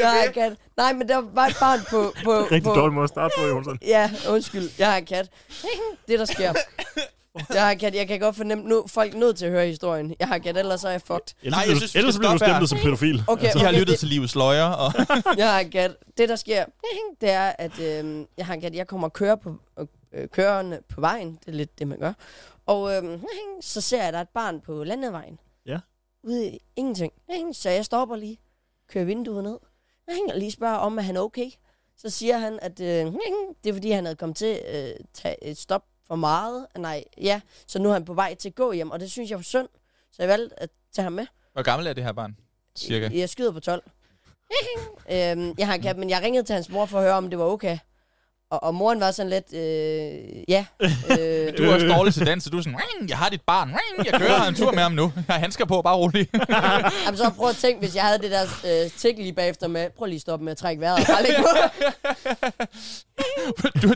Jeg har en kat. Nej, men der var et barn på... Rigtig dårlig måde at starte på, Jonsson. Ja, undskyld. Jeg har en kat. Det, der sker. Jeg har en kat. Jeg kan godt fornemme, nu folk er nødt til at høre historien. Jeg har en kat, ellers så er jeg fucked. Nej, jeg synes, ellers bliver du stemplet som pædofil. Okay, I har lyttet til Livets Løjer. Og jeg har en kat. Det, der sker, det er, at jeg har en kat. Jeg kommer og kører kørende på vejen. Det er lidt det, man gør. Og så ser jeg, at der er et barn på landevejen. Ja. Ude i ingenting. Så jeg stopper lige, kører vinduet ned, og lige spørger om, at han er okay. Så siger han, at det er fordi, han havde kommet til at tage et stop for meget. Så nu er han på vej til at gå hjem, og det synes jeg var synd. Så jeg valgte at tage ham med. Hvor gammel er det her barn? Cirka? Jeg skyder på 12. Jeg har en kat, men jeg ringede til hans mor for at høre, om det var okay. Og moren var sådan lidt, Du er også dårlig til dans, så du er sådan, jeg har dit barn, jeg kører en tur med ham nu. Jeg har handsker på, bare rolig. Jamen, så prøv at tænke, hvis jeg havde det der tik lige bagefter med, prøv lige at stoppe med at trække vejret.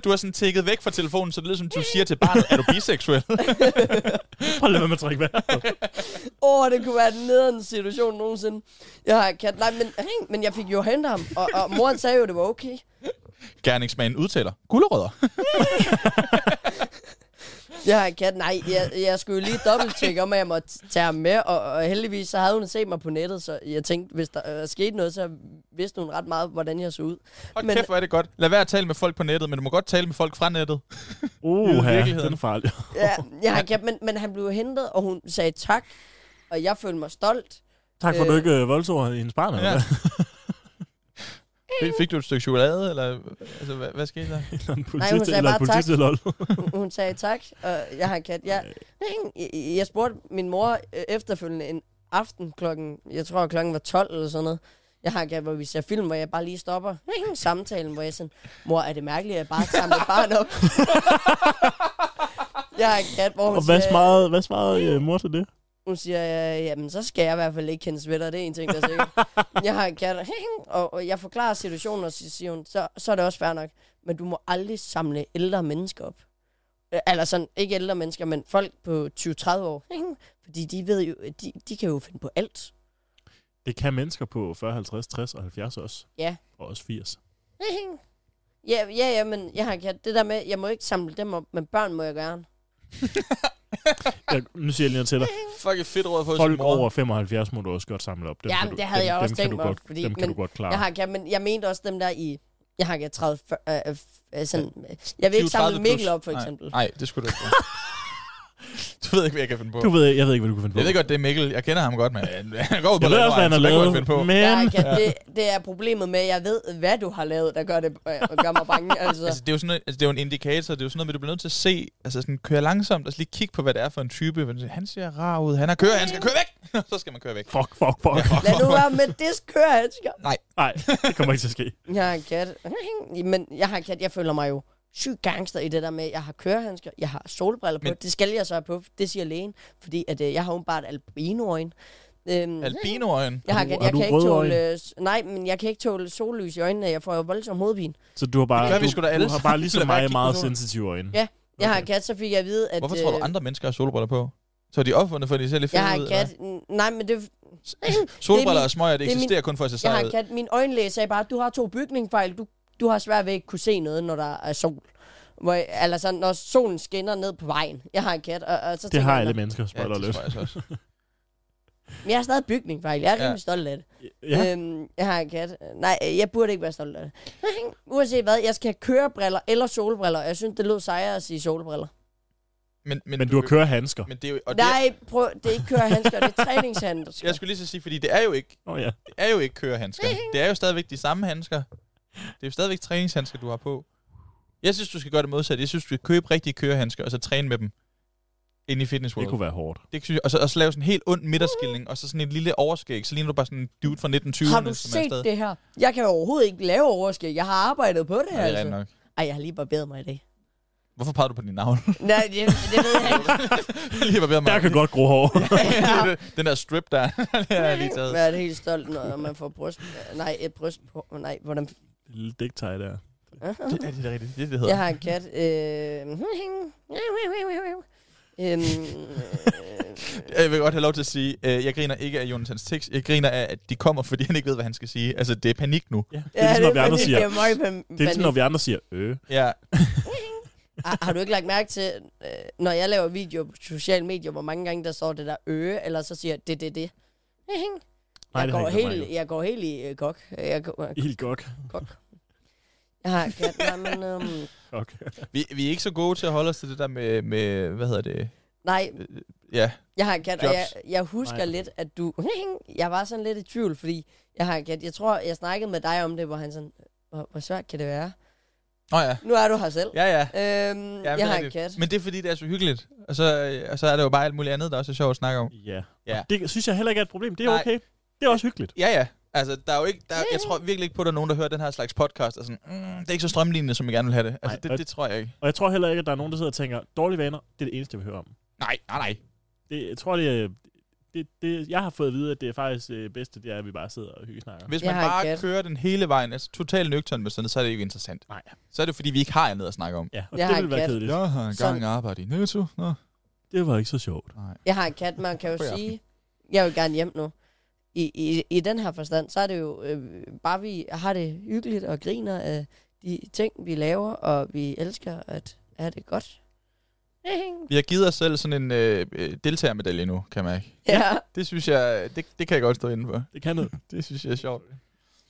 Du har sådan tækket væk fra telefonen, så det lyder som, du siger til barnet, er du biseksuel? Prøv lige med at trække vejret. Det kunne være den nederen situation nogensinde. Jeg har kat, men jeg fik jo hentet ham, og moren sagde jo, det var okay. Gerningsmanden udtaler gulerødder. Jeg har en kat. Jeg skulle jo lige dobbelttjekke om, at jeg måtte tage ham med, og heldigvis så havde hun set mig på nettet, så jeg tænkte, hvis der skete noget, så vidste hun ret meget, hvordan jeg så ud. Hold kæft, hvor er det godt. Lad være at tale med folk på nettet, men du må godt tale med folk fra nettet. Den er farlig. Ja, jeg har en kat, men han blev hentet, og hun sagde tak, og jeg følte mig stolt. Tak for, du ikke voldsord i hendes barn, eller Fik du et stykke chokolade, eller altså, hvad skete der? Nej, hun sagde bare tak. Hun sagde tak, og jeg har en kat. Jeg spurgte min mor efterfølgende en aften klokken, jeg tror klokken var 12 eller sådan noget. Jeg har en kat, hvor vi ser film, hvor jeg bare lige stopper samtalen, hvor jeg sådan, mor, er det mærkeligt, at jeg bare tager mit barn op? Jeg har en kat, hvor hun siger... Hvad svarede mor til det? Hun siger, jamen så skal jeg i hvert fald ikke kendes ved dig, det er en ting, der er sikkert. Jeg har en kat, og jeg forklarer situationen, og så siger hun, så er det også fair nok, men du må aldrig samle ældre mennesker op. Eller sådan, ikke ældre mennesker, men folk på 20-30 år. Fordi de ved jo, de kan jo finde på alt. Det kan mennesker på 40, 50, 60 og 70 også. Ja. Og også 80. Ja, men jeg har en kat. Det der med, jeg må ikke samle dem op, men børn må jeg gerne. Nu siger jeg lige til dig. Fuck, fedt råd for folk over 75 må du også godt samle op. Jamen, det havde jeg også tænkt mig. Dem kan du godt klare. Jeg har kat, men jeg mente også dem der i... Jeg har ikke 30... sådan, jeg vil ikke samle Mikkel op, for eksempel. Nej, det skulle du ikke. Du ved ikke, hvad jeg kan finde på. Jeg ved ikke, hvad du kan finde på. Jeg ved godt, det er Mikkel. Jeg kender ham godt, men han går ud på jeg ved også, hvad han har lavet. Men... det er problemet med, at jeg ved, hvad du har lavet, der gør mig bange. Altså, det er jo sådan det er jo en indikator. Det er jo sådan noget, du bliver nødt til at se. Altså sådan køre langsomt, og lige kigge på, hvad det er for en type. Han ser rar ud. Han skal køre væk. Så skal man køre væk. Fuck. Lad nu være med det kørehandsker. Nej, det kommer ikke til at ske. Jeg har en kat. Men jeg har en kat, jeg føler mig jo syg gangster i det der med, jeg har kørehandsker, jeg har solbriller på. Det skal jeg så have på, det siger lægen, fordi at jeg har åbenbart albinoøjne. Albinoøjne? Jeg kan ikke tåle... Nej, men jeg kan ikke tåle sollys i øjnene, jeg får jo voldsom hovedpine. Så du har bare ligesom mig meget sensitive øjne? Ja, jeg har en kat, så fik jeg at vide, at... Hvorfor tror du, andre mennesker har solbriller på? Så er de opfundet, for de ser lidt fede ud? Jeg har en kat... Nej, men det... Solbriller og smøger, det eksisterer kun for at se sig ud. Jeg har en kat, min øjenlæge sagde bare, du har 2 bygningfejl, du har svært ved at ikke kunne se noget, når der er sol. Eller sådan, når solen skinner ned på vejen. Jeg har en kat, og så det har alle mennesker, spørger løs. Men jeg har stadig bygningfejl. Jeg er rimelig stolt af det. Ja. Jeg har en kat. Nej, jeg burde ikke være stolt af det. Uanset hvad, jeg skal have kørebriller eller solbriller. Jeg synes, det lød sejere at sige solbriller. Men du har kørehandsker. Men det er jo, nej, prøv, det er ikke kørehandsker, det er træningshandsker. Jeg skulle lige så sige, fordi det er jo ikke, det er jo ikke kørehandsker. Det er jo stadigvæk de samme handsker. Det er jo stadigvæk træningshandsker, du har på. Jeg synes, du skal gøre det modsat. Jeg synes, du skal købe rigtige kørehandsker, og så træne med dem inde i Fitness World. Det kunne være hårdt. Det synes jeg, og så lave sådan en helt ond midterskilning, og så sådan en lille overskæg. Så ligner du bare sådan en dude fra 1920'erne. Har du set det her? Jeg kan jo overhovedet ikke lave overskæg. Jeg har arbejdet på det her. Det er nok. Ej, jeg har lige barberet mig i dag. Hvorfor pegede du på din navn? Nej, det ved jeg ikke. Jeg kan godt gro hår. Ja. Den der strip der, det har jeg lige taget. Jeg er det helt stolt, når man får bryst. Nej, et bryst på. Nej, hvordan... Lille dæktøj der. Det er rigtigt. Det hedder. Jeg har en kat. Jeg vil godt have lov til at sige, jeg griner ikke af Jonathans tekst. Jeg griner af, at de kommer, fordi han ikke ved, hvad han skal sige. Altså, det er panik nu. Ja, det er ligesom, når vi andre siger. Det er ligesom, når vi andre siger. Ja. Har du ikke lagt mærke til, når jeg laver video på sociale medier, hvor mange gange der står det der eller så siger det. Jeg går helt i gok. Helt gok. Jeg har en kat, nej, men... Okay. Vi er ikke så gode til at holde os til det der med hvad hedder det? Nej. Ja. Jeg har en kat, og jeg husker lidt, at du... Jeg var sådan lidt i tvivl, fordi jeg har en kat. Jeg tror, jeg snakkede med dig om det, hvor han sådan... Hvor svært kan det være? Ja. Nu er du her selv. Ja. Jeg har en kat. Men det er fordi, det er så hyggeligt. Og så er det jo bare alt muligt andet, der også er sjovt at snakke om. Ja. Det synes jeg heller ikke er et problem. Det er okay. Det er også hyggeligt. Ja. Altså, der er jo ikke... jeg tror virkelig ikke på, at der er nogen, der hører den her slags podcast, og sådan, det er ikke så strømlignende, som jeg gerne vil have det. Altså, det tror jeg ikke. Og jeg tror heller ikke, at der er nogen, der sidder og tænker, dårlige vaner, det er det eneste, jeg vil høre om. Nej. Jeg tror, jeg har fået at vide, at det er faktisk det bedste, det er, at vi bare sidder og hyggesnakker. Hvis man bare kører den hele vejen, altså totalt nøgtern med sådan, så er det ikke interessant. Nej. Så er det, fordi vi ikke har andet at snakke om. Ja, og det vil være kedeligt. Jeg har engang arbejdet i Netto. Nå. Det var ikke så sjovt. Nej. Jeg har en kat, man kan jo sige, jeg vil gerne hjem nu. I den her forstand, så er det jo bare, vi har det hyggeligt og griner af de ting, vi laver, og vi elsker at have det godt. Vi har givet os selv sådan en deltagermedalje nu, kan man ikke? Ja. Det synes jeg, det kan jeg godt stå inden for. Det kan noget. Det synes jeg er sjovt.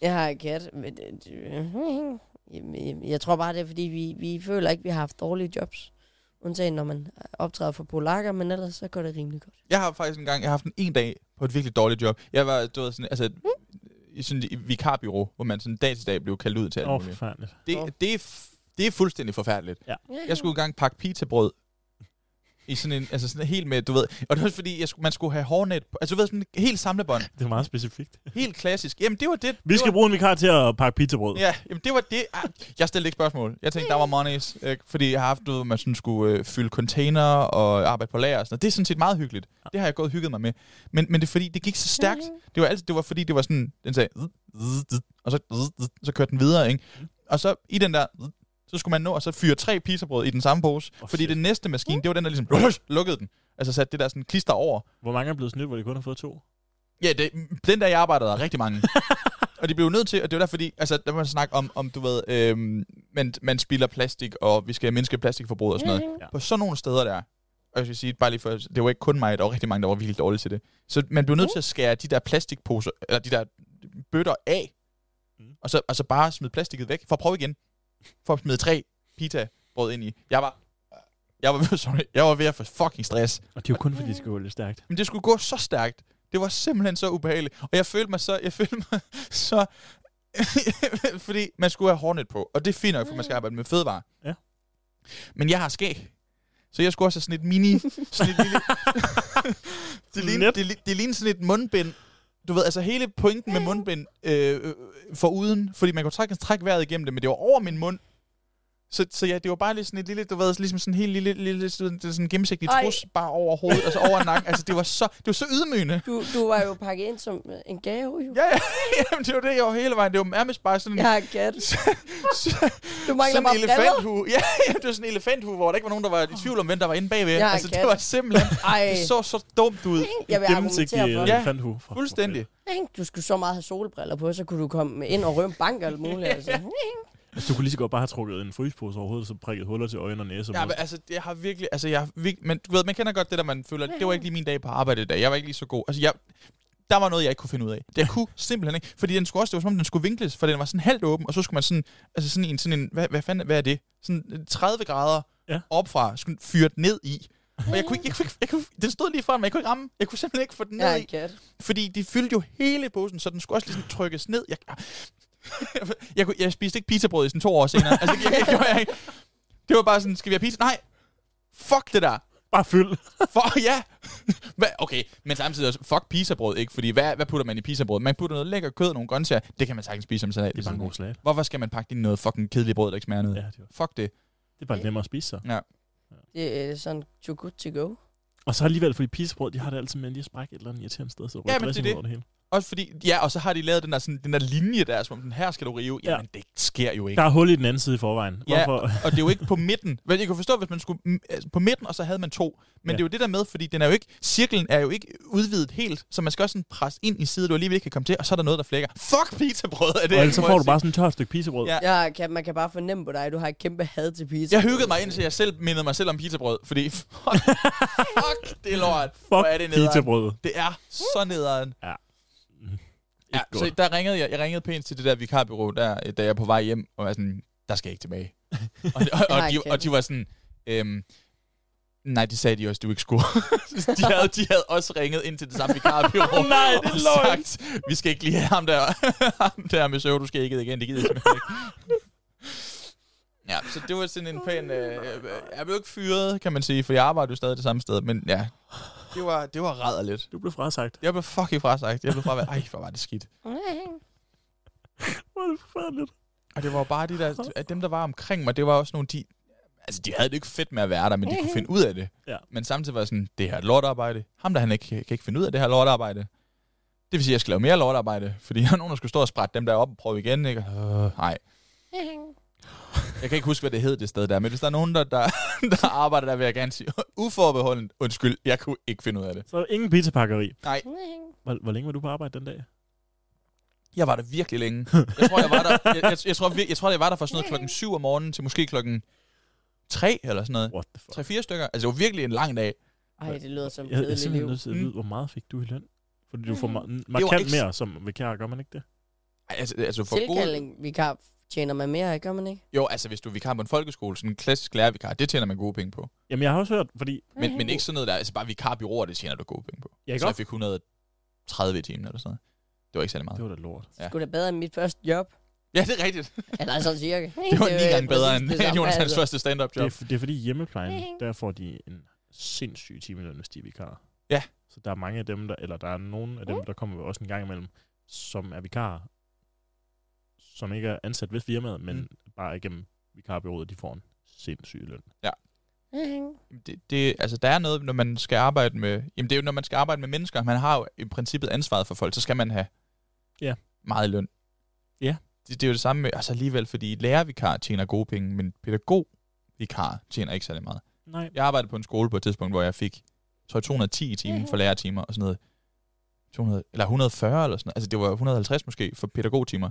Jeg har en kat. Jeg tror bare, det er, fordi vi føler ikke, vi har haft dårlige jobs. Undtagen, når man optræder for polakker, men ellers så går det rimelig godt. Jeg har faktisk jeg har haft en dag på et virkelig dårligt job. Jeg var, i sådan et vikarbyrå, hvor man sådan dag til dag blev kaldt ud til alt muligt. Forfærdeligt. Det er fuldstændig forfærdeligt. Ja. Jeg skulle engang pakke pizzabrød i sådan en, altså sådan helt med, du ved, og det var fordi, man skulle have hårnet, altså du ved, sådan en helt samlebånd. Det er meget specifikt. Helt klassisk. Jamen, det var det. Vi skal bruge en vikar til at pakke pizzabrød. Ja, jamen det var det. Jeg stillede ikke spørgsmål. Jeg tænkte, der var monies, fordi jeg har haft, hvor man sådan skulle fylde container og arbejde på lager og sådan noget. Det er sådan set meget hyggeligt. Det har jeg gået og hygget mig med. Men det er fordi, det gik så stærkt. Det var fordi, det var sådan, den sagde, og så kørte den videre, ikke? Og så i den der, så skulle man nå at så fyre 3 pizzabrød i den samme pose. Fordi det næste maskine, det var den, der ligesom lukkede den. Altså satte det der sådan klister over. Hvor mange er blevet snydt, hvor de kun har fået 2? Ja, den der jeg arbejdede, der rigtig mange. Og de blev nødt til, og det var der fordi, altså der må man snakke om du ved, man spilder plastik, og vi skal mindske plastikforbrug og sådan noget. Ja. På sådan nogle steder der, og jeg vil sige, bare lige for, det var ikke kun mig, der var rigtig mange, der var virkelig dårlige til det. Så man blev nødt til at skære de der plastikposer, eller de der bøtter af, og så bare smide plastikket væk, for at prøve igen. For at smide 3 pita-brød ind i. Jeg var ved at få fucking stress. Og det er jo kun fordi, det skulle gå lidt stærkt. Men det skulle gå så stærkt. Det var simpelthen så ubehageligt. Og jeg følte mig så fordi man skulle have hårnet på. Og det er fint nok, for man skal arbejde med fødevarer. Ja. Men jeg har skæg. Så jeg skulle også have sådan et mini... Sådan et lille... det ligner sådan et mundbind. Du ved, altså hele pointen med mundbind foruden, fordi man kunne trække vejret igennem det, men det var over min mund. Så ja, det var bare lige sådan et lille, du ved, ligesom sådan en helt lille sådan gennemsigtig trus bare over hovedet, og så over nakken. Altså, det var så ydmygende. Du var jo pakket ind som en gave, jo. Ja, jamen, det var det, jeg var hele vejen. Det var nærmest bare sådan en... Jeg har kat. Du mangler bare elefanthue. Ja, det var sådan en elefanthue, hvor der ikke var nogen, der var i tvivl om, hvem der var inde bagved. Altså, det var simpelthen... Det så dumt ud. Jeg vil argumentere for. Elefanthue. Ja, fuldstændig. Du skulle så meget have solbriller på, så kunne du komme ind og røve en bank og alt muligt. Altså. Altså, du kunne lige så godt bare have trukket en frysepose over hovedet, så prikket huller til øjne og næse. Ja, men altså, det har virkelig... Altså, men du ved, man kender godt det, der man føler, det var ikke lige min dag på arbejde i dag. Jeg var ikke lige så god. Altså, der var noget, jeg ikke kunne finde ud af. Det kunne simpelthen ikke. Fordi den skulle også, det var som om, den skulle vinkles, for den var sådan halvt åben, og så skulle man sådan... Altså, sådan en hvad er det? Sådan 30 grader opfra, skulle fyre den ned i. Og jeg kunne, den stod lige foran mig, jeg kunne ikke ramme. Jeg kunne simpelthen ikke få den ned i. Fordi de fyldte jo hele posen, så den skulle også ligesom trykkes ned. Jeg spiste ikke pizzabrød i sådan 2 år senere. Altså, det var bare sådan, skal vi have pizza? Nej! Fuck det der! Bare fyld. Ja! Okay, men samtidig også, fuck pizzabrød, ikke? Fordi hvad putter man i pizzabrød? Man putter noget lækker kød og nogle grøntsager. Det kan man sagtens spise som salat. Det er bare en god salat. Hvorfor skal man pakke det i noget fucking kedeligt brød, der ikke smager noget? Ja, fuck det. Det er bare nemmere at spise så. Ja. Det er sådan too good to go. Og så alligevel, fordi pizzabrød, de har det altid med lige at sprække et eller andet irriterende sted, så ja, men det er det. Hele. Også fordi, og så har de lavet den der linje der, som den her skal du rive. Ja. Jamen, det sker jo ikke. Der er hul i den anden side i forvejen. Ja, og det er jo ikke på midten. Jeg kunne forstå, hvis man skulle på midten, og så havde man 2. Men det er jo det der med, fordi cirklen er jo ikke udvidet helt, så man skal også sådan presse ind i siden, du alligevel ikke kan komme til, og så er der noget, der flækker. Fuck pizzabrød er det. Og ellers så får du bare sådan et tørt stykke pizzabrød. Ja, man kan bare fornemme på dig, at du har et kæmpe had til pizza. Jeg hyggede mig indtil jeg selv mindede mig selv om pizzabrød, fordi fuck det er lort. Fuck er det pizzabrød. Det er så nederen. Ja. Ja, så der ringede jeg ringede pænt til det der vikarbyrå, der, da jeg er på vej hjem, og var sådan, der skal jeg ikke tilbage. og de var sådan, nej, de sagde de også, du ikke skulle. de havde også ringet ind til det samme vikarbyrå. Nej, det er sagt, vi skal ikke lige have ham der med søv, du skal ikke igen, det gider jeg simpelthen ikke. Ja, så det var sådan en pæn... jeg blev ikke fyret, kan man sige, for jeg arbejder jo stadig det samme sted, men ja, det var rædderligt. Du blev frasagt. Jeg blev fucking frasagt. Jeg blev fravært. Ej, hvor var det skidt. Hvor er det forfærdeligt. Og det var bare dem, der var omkring mig, det var også nogle de havde det ikke fedt med at være der, men de kunne finde ud af det. Ja. Men samtidig var det sådan, det her lortarbejde. Ham der, han kan ikke finde ud af det her lortarbejde. Det vil sige, at jeg skal lave mere lortarbejde, fordi der er nogen, der skulle stå og sprætte dem der op og prøve igen, ikke? Nej. Jeg kan ikke huske, hvad det hed det sted der, men hvis der er nogen, der arbejder der, vil jeg gerne sige, uforbeholdent, undskyld, jeg kunne ikke finde ud af det. Så ingen pizzapakkeri? Nej. Hvor længe var du på arbejde den dag? Jeg var der virkelig længe. Jeg tror, jeg var der fra sådan noget klokken 7 om morgenen til måske klokken 3 eller sådan noget. What the fuck? 3-4 stykker. Altså, det var virkelig en lang dag. Ej, det lyder som jeg er kedeligt simpelthen liv. nødt til at vide, hvor meget fik du i løn? Fordi du får markant mere som vikar, gør man ikke det? Altså for tilkaldning vikar tjener man mere, gør man ikke? Jo, altså hvis du er vikar på en folkeskole, sådan en klassisk lærervikar, det tjener man gode penge på. Jamen, jeg har også hørt, fordi... Men ikke sådan noget der, altså bare vikarbyråer, det tjener du gode penge på. Så jeg fik 130 i timen eller sådan noget. Det var ikke særlig meget. Det var da lort. Ja. Skulle da bedre end mit første job? Ja, det er rigtigt. Eller sådan cirka. Det var 9 gange bedre end Jonas' første stand-up job. Det er fordi hjemmeplejen, der får de en sindssyg timeløn, hvis de er vikar. Ja. Så der er mange af dem, der er nogle af dem, der kommer også en gang imellem, som er vikar, som ikke er ansat ved firmaet, men bare igennem vikarbyrået, de får en sindssyg løn. Ja. Altså, der er noget, når man skal arbejde med... Jamen, det er jo, når man skal arbejde med mennesker. Man har jo i princippet ansvaret for folk, så skal man have meget løn. Ja. Det er jo det samme med... Altså alligevel, fordi lærervikar tjener gode penge, men pædagogvikar tjener ikke særlig meget. Nej. Jeg arbejdede på en skole på et tidspunkt, hvor jeg fik, tror jeg, 210 i timen for lærertimer, og sådan noget. 200, eller 140 eller sådan noget. Altså, det var 150 måske for pædagogtimer.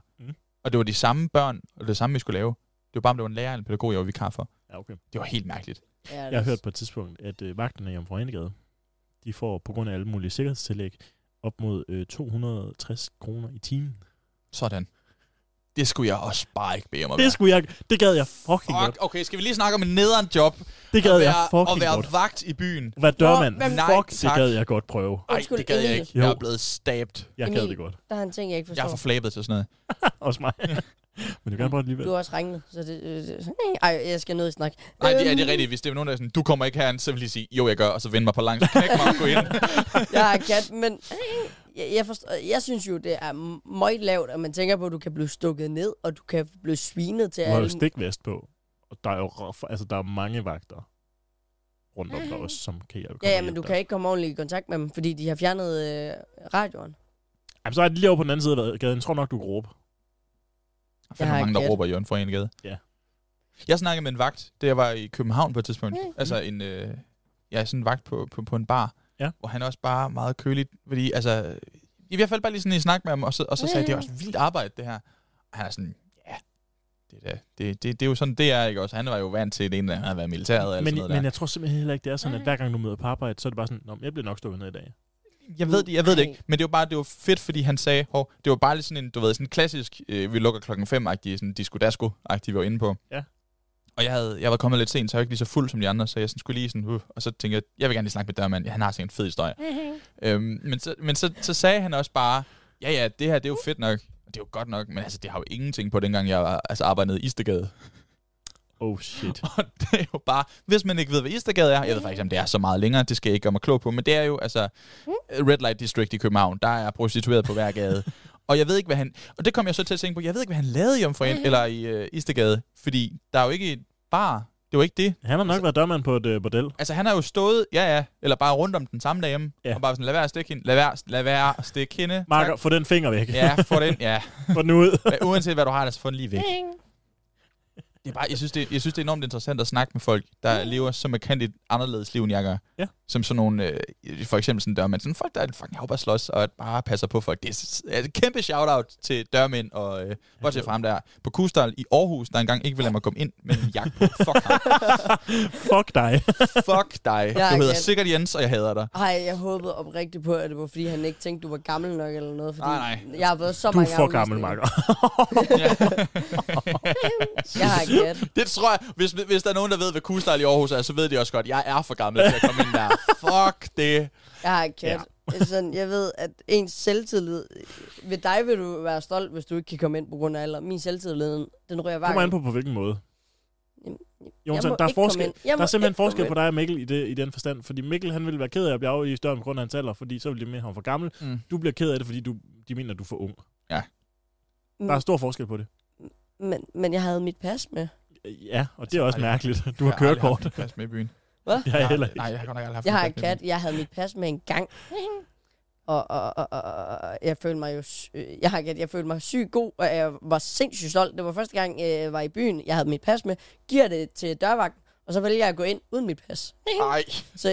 Og det var de samme børn, og det samme, vi skulle lave. Det var bare, om det var en lærer eller en pædagog, jeg var vikar for. Ja, okay. Det var helt mærkeligt. Ja, jeg har hørt på et tidspunkt, at vagterne i Jomfru Anegade, de får på grund af alle mulige sikkerhedstillæg op mod 260 kroner i timen. Sådan. Det skulle jeg også bare ikke bede om at være. Det gad jeg fucking godt. Okay, skal vi lige snakke om en nederen job? Det gad jeg fucking godt. At være vagt i byen. Hvad dørmand? Fuck, det gad jeg godt prøve. Nej, det gad jeg ikke. Jeg er blevet stabbet. Jeg gad det godt. Der er en ting, jeg ikke forstår. Jeg er for flabet til sådan noget. Også mig. Men du kan bare alligevel. Du er også ringende, så det... Ej, jeg skal nødt snakke. Nej, det er rigtigt. Hvis det er nogen, der er sådan, du kommer ikke herind, så vil jeg sige, jo, jeg gør, og så vende mig på langs. Knæk mig og gå ind. Jeg er kat, men... Jeg synes jo, det er meget lavt, at man tænker på, at du kan blive stukket ned, og du kan blive svinet til... Du har jo stikvest på, og der er jo der er mange vagter rundt om der også, som kan hjælpe. Ja, men du kan ikke komme ordentligt i kontakt med dem, fordi de har fjernet radioen. Jamen, så er det lige over på den anden side af gaden. Jeg tror nok, du kan råbe. Der er mange, der råber i Jørgen Forenegade. Ja. Jeg snakkede med en vagt, da jeg var i København på et tidspunkt. Altså en, sådan en vagt på en bar. Ja. Hvor han også bare meget køligt, fordi altså, i hvert fald bare lige sådan en snak med ham, og så sagde, det er også vildt arbejde, det her. Og han er sådan, det er jo sådan, det er, ikke også? Han var jo vant til det ene, han havde været militæret eller sådan noget der. Men jeg tror simpelthen heller ikke, det er sådan, at hver gang du møder på arbejde, så er det bare sådan, jeg bliver nok stukket ned i dag. Jeg ved det ikke, men det var fedt, fordi han sagde, det var bare lidt sådan en, du ved, sådan en klassisk, vi lukker 5:00-agtig, sådan disco-dasko-agtig, vi var inde på. Ja. Og jeg var kommet lidt sent, så jeg var ikke lige så fuld som de andre, så jeg skulle lige sådan, og så tænkte jeg vil gerne lige snakke med dørmand, han har sådan en fed historie. Men så sagde han også bare, ja, det her, det er jo fedt nok, og det er jo godt nok, men altså, det har jo ingenting på, dengang jeg var, arbejdede i Istedgade. Oh shit. Og det er jo bare, hvis man ikke ved, hvad Istedgade er, jeg ved faktisk, om det er så meget længere, det skal jeg ikke gøre mig klog på, men det er jo altså Red Light District i København, der er prostitueret på hver gade. Og jeg ved ikke, hvad han... Og det kom jeg så til at tænke på, jeg ved ikke, hvad han lavede i Jomfru eller i Istedgade, fordi der er jo ikke et bar. Det var ikke det. Han har nok været dørmand på et bordel. Altså, han har jo stået, eller bare rundt om den samme derhjemme, og bare sådan, lad være at stikke hende, lad være at stikke hende. Marker, få den finger væk. Ja, få den, få den ud. Uanset hvad du har, så få den lige væk. Det er bare, jeg synes, det er enormt interessant at snakke med folk, der lever så markant et anderledes liv, end jeg gør. Ja. Som sådan nogle, for eksempel sådan dørmænd. Sådan folk, der er fucking op og slås, og bare passer på folk. Det er et kæmpe shout-out til dørmænd, og bortset fra ham der på Kustal i Aarhus, der engang ikke ville lade mig komme ind med en jakke på. Fuck dig. Fuck dig. Fuck dig. Du hedder sikkert Jens, og jeg hader dig. Ej, jeg håbede oprigtigt på, at det var, fordi han ikke tænkte, du var gammel nok eller noget. Fordi nej. Jeg har været så mange Du er for gammel, Marker. Jeg har en kat. Det tror jeg, hvis der er nogen, der ved, hvad Q-Style i Aarhus er, så ved de også godt, jeg er for gammel til at komme ind der. Fuck det. Jeg har en kat. Ja. Sådan, jeg ved, at ens selvtillid... Ved dig vil du være stolt, hvis du ikke kan komme ind på grund af alder. Min selvtillid, den rører hver gang. Kommer an på hvilken måde. Jonsen, der er simpelthen forskel på dig og Mikkel i den forstand. Fordi Mikkel, han ville være ked af at blive afvist døren på grund af hans alder, fordi så ville de med ham for gammel. Du bliver ked af det, fordi de mener, at du er for ung. Ja. Der er stor forskel på det. Men jeg havde mit pas med. Ja, og det er også mærkeligt. Du har kørekort. Jeg har pas med i byen. Hvad? Jeg har heller ikke. Nej, jeg har godt nok aldrig haft jeg har en kat. Jeg havde mit pas med en gang. Og jeg følte mig jo... Jeg følte mig sygt god, og jeg var sindssygt stolt. Det var første gang, jeg var i byen. Jeg havde mit pas med. Giver det til dørvagten, og så vælger jeg at gå ind uden mit pas. Nej. Så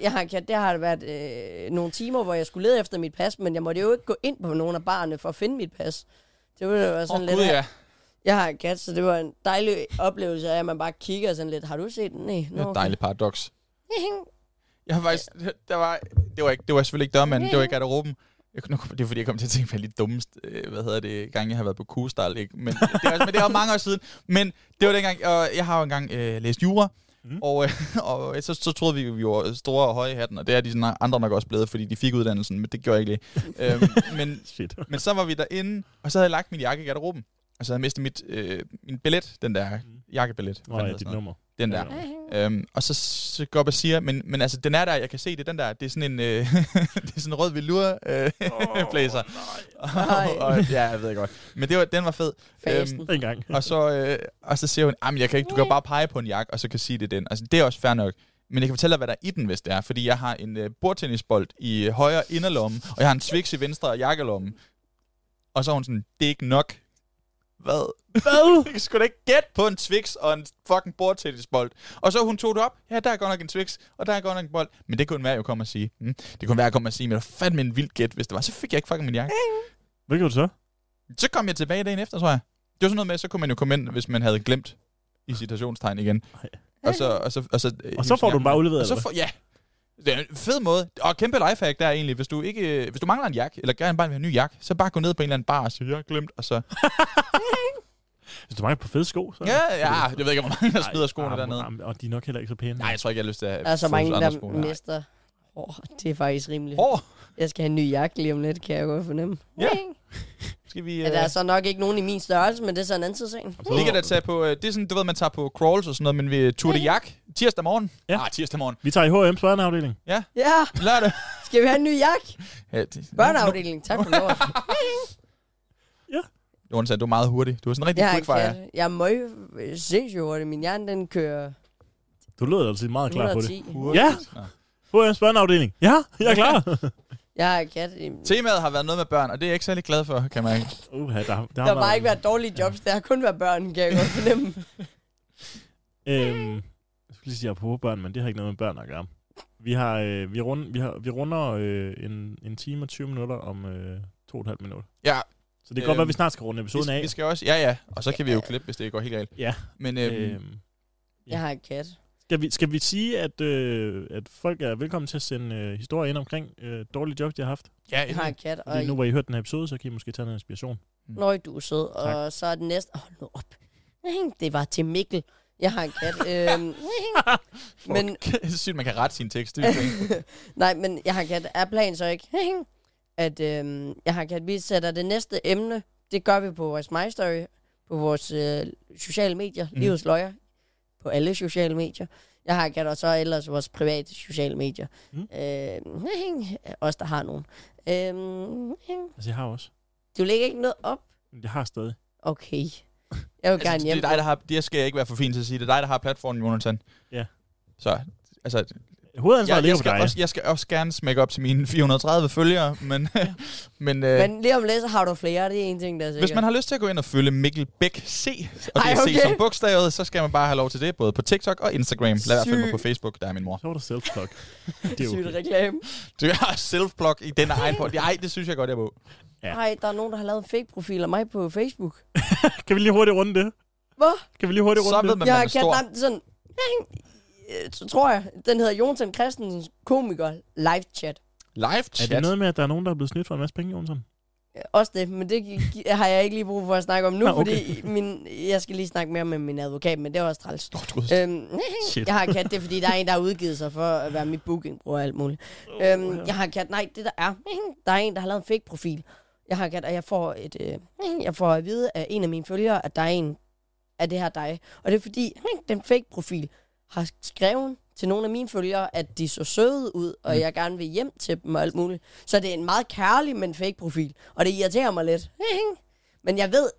jeg har en kat. Det har været nogle timer, hvor jeg skulle lede efter mit pas, men jeg måtte jo ikke gå ind på nogle af barerne for at finde mit pas. Det var sådan lidt... Ja. Jeg har en kat, så det var en dejlig oplevelse af, at man bare kigger sådan lidt. Har du set den? Nej. Det er et dejligt paradoks. Jeg har faktisk... Det var selvfølgelig ikke dørmanden, det var ikke garderoben. Det er fordi, jeg kom til at tænke på lidt dummest, gang jeg har været på Q-Style, ikke? Men det er mange år siden. Men det var dengang, og jeg har jo engang læst jura, og så troede vi var store og høje i hatten, og det er de sådan andre nok også blevet, fordi de fik uddannelsen, men det gjorde jeg ikke lige. Men så var vi derinde, og så havde jeg lagt min jakke i garderoben, og så havde jeg mistet min billet, den der jakkebillet. Dit nummer. Den der. Og så går jeg og siger, men altså, den er der, jeg kan se det, den der, det er sådan en, det er sådan en rød velour blæser. Og ja, jeg ved godt. Men den var fed. Og så siger hun, jeg kan ikke, du kan bare pege på en jakke, og så kan sige det den. Altså, det er også fair nok. Men jeg kan fortælle dig, hvad der er i den, hvis det er. Fordi jeg har en bordtennisbold i højre inderlomme, og jeg har en Twix i venstre jakkelomme. Og så er hun sådan, det er ikke nok. Hvad? Jeg kan sgu da ikke gætte på en Twix og en fucking bordtennisbold. Og så hun tog det op. Ja, der er godt nok en Twix, og der er godt nok en bold. Men det kunne være, jeg komme og sige. Det kunne være, jeg komme og sige, men det var fandme en vild gæt, hvis det var. Så fik jeg ikke fucking min jakke. Hvad gjorde du så? Så kom jeg tilbage dagen efter, tror jeg. Det var sådan noget med, så kunne man jo komme ind, hvis man havde glemt i citationstegn igen. Og så får du den bare udleveret, ja. Det er en fed måde. Og kæmpe lifehack der egentlig. Hvis du mangler en jakke, eller gerne bare vil have en ny jakke, så bare gå ned på en eller anden bar og sige, jeg har glemt, og så... Hvis du mangler på fede sko, så... Ja, jeg ved ikke, hvor mange der smider skoene dernede. Og de er nok heller ikke så pæne. Nej, jeg tror ikke, jeg har lyst til at have... Der er så mange, der mister... det er faktisk rimelig... Jeg skal have en ny jakke lige om lidt, kan jeg godt fornemme. Ja. Der er så nok ikke nogen i min størrelse, men det er så en anden sag. Vi kan da tage på, det er sådan, du ved, man tager på crawls og sådan noget, men vi turde jak tirsdag morgen. Ja. Tirsdag morgen. Vi tager i H&M's børneafdeling. Ja. Lørdag. Skal vi have en ny jakke? Børneafdeling, tak for lort. Ja. Jonas, du er meget hurtig. Du er sådan rigtig quickfire. Jeg er meget sindssygt hurtig. Min hjerne, den kører... Du lød altså meget klar på det. Ja. H&M's børneafdeling. Ja, jeg er klar. Jeg har kat. Temaet har været noget med børn, og det er jeg ikke særlig glad for, kan man ikke. Der har bare ikke været dårlige jobs. Der har kun været børn, kan jeg godt fornemme. Jeg skulle lige sige, at på børn, men det har ikke noget med børn at gøre. Vi runder en time og 20 minutter om 2,5 minutter. Ja. Så det kan godt være, at vi snart skal runde episoden af. Vi skal også, ja. Og så kan vi jo klippe, hvis det går helt galt. Ja. Men jeg har en kat. Skal vi sige, at folk er velkommen til at sende historier ind omkring dårlige jobs, de har haft? Ja, jeg har en kat. Og nu hvor I hørt den her episode, så kan I måske tage noget inspiration. Nøj, du er sød. Og så er det næste... nu op. Det var til Mikkel. Jeg har en kat. Men det er sygt, man kan rette sin tekst. Nej, men jeg har en kat. Er planen så ikke, at jeg har en kat. Vi sætter det næste emne. Det gør vi på vores My Story, på vores sociale medier, Livets Løjer, på alle sociale medier. Jeg har en kat, og så ellers vores private sociale medier. Os, der har nogen. Altså, jeg har også. Du lægger ikke noget op? Jeg har stadig. Okay. Jeg vil gerne hjem. Det er dig, der har... Det skal jeg ikke være for fint til at sige. Det er dig, der har platformen, Jonathan. Ja. Så, altså... Hovedansvaret ligger på dig. Jeg skal også gerne smække op til mine 430 følgere, men... men lige om lidt, så har du flere. Det er en ting, der er sikkert. Hvis man har lyst til at gå ind og følge Mikkel Bæk C, og det er C som bogstavet, så skal man bare have lov til det, både på TikTok og Instagram. Lad være følge mig på Facebook, der er min mor. Så var der self-plug. Det er sygt reklame. Du har self-plug i den egen på. Nej, det synes jeg godt, jeg må. Nej, der er nogen, der har lavet en fake-profil af mig på Facebook. Kan vi lige hurtigt runde det? Hvad? Kan vi lige hurtigt runde det? Så ved man, man er stor. Sådan... Så tror jeg, den hedder Jonathan Christensens komiker live chat. Live chat? Er det noget med, at der er nogen, der er blevet snydt for en masse penge, Jonathan? Også det, men det har jeg ikke lige brug for at snakke om nu, fordi jeg skal lige snakke mere med min advokat, men det er også træls. Jeg har kat, det er fordi, der er en, der har udgivet sig for at være mit booking, og alt muligt. Jeg har kat, nej, det der er en, der har lavet en fake profil. Jeg har kat, og jeg får at vide af en af mine følgere, at der er en af det her dig. Og det er fordi, den fake profil har skrevet til nogle af mine følgere, at de så søde ud, og jeg gerne vil hjem til dem og alt muligt. Så det er en meget kærlig, men fake profil. Og det irriterer mig lidt. Men jeg ved,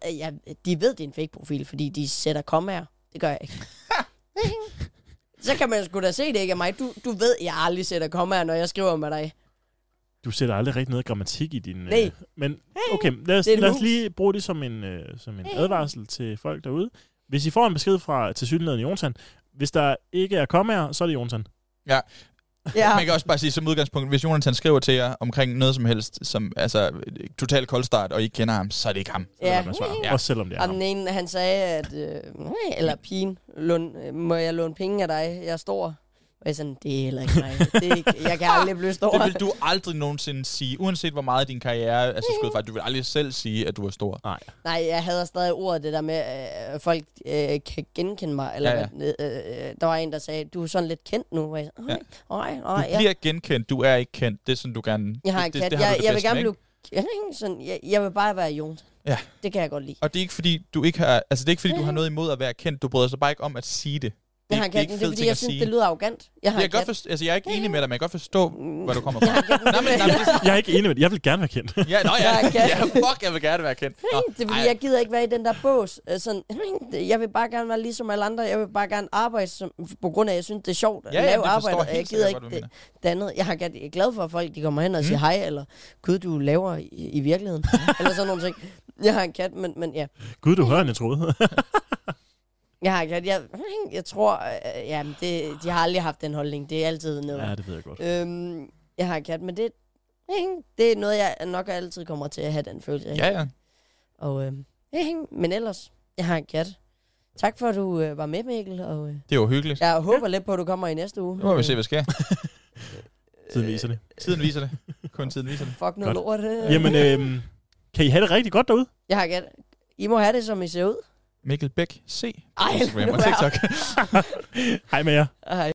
de ved, det er en fake profil, fordi de sætter kommaer. Det gør jeg ikke. Så kan man sgu da se det ikke af mig. Du ved, jeg aldrig sætter kommaer, når jeg skriver med dig. Du sætter aldrig rigtig noget grammatik i din... Nej. Men okay, lad os lige bruge det som en advarsel til folk derude. Hvis I får en besked fra tilsyneladende Jonathan, hvis der ikke er kommaer, så er det Jonathan. Ja. Man kan også bare sige som udgangspunkt, hvis Jonathan skriver til jer omkring noget som helst, som altså total koldstart, og I kender ham, så er det ikke ham. Ja. Også selvom det er ham. Den ene, han sagde, at eller pigen, må jeg låne penge af dig? Jeg er stor. Og jeg sådan, det er heller ikke mig. Jeg kan aldrig blive stor. Det vil du aldrig nogensinde sige, uanset hvor meget din karriere er skød fra. Du vil aldrig selv sige, at du er stor. Nej, jeg havde stadig ordet det der med, at folk kan genkende mig. Eller der var en, der sagde, du er sådan lidt kendt nu. Og jeg sagde, du bliver genkendt, du er ikke kendt. Det er sådan, du gerne... Jeg vil gerne blive... Jeg vil bare være Jon. Ja. Det kan jeg godt lide. Og det er ikke fordi, du ikke har... Altså, det er ikke fordi, du har noget imod at være kendt. Du bryder sig bare ikke om at sige det. Det er fordi, jeg synes, det lyder arrogant. Jeg er ikke enig med dig, men jeg kan godt forstå, hvor du kommer fra. Jeg er ikke enig med dig. Jeg vil gerne være kendt. Jeg vil gerne være kendt. Det er fordi, jeg gider ikke være i den der bås. Jeg vil bare gerne være ligesom alle andre. Jeg vil bare gerne arbejde, på grund af, at jeg synes, det er sjovt at lave arbejde. Og jeg gider ikke det andet. Jeg er glad for, at folk de kommer hen og siger hej, eller gud, du laver i virkeligheden. Eller sådan nogle ting. Jeg har en kat, men ja. Gud, du hører en, jeg troede. Jeg tror, de har aldrig haft den holdning. Det er altid noget. Ja, det ved jeg godt. Jeg har en kat, men det er noget, jeg nok altid kommer til at have den følelse af. Ja. Og, men ellers, jeg har en kat. Tak for, at du var med, Mikkel. Og, det var hyggeligt. Jeg håber lidt på, at du kommer i næste uge. Nu må vi se, hvad sker. Tiden viser det. Tiden viser det. Kun tiden viser det. Fuck noget lort. Jamen, kan I have det rigtig godt derude? Jeg har en kat. I må have det, som I ser ud. Mikkel Bæk C. Ej, Instagram og TikTok. Hej med jer. Hej.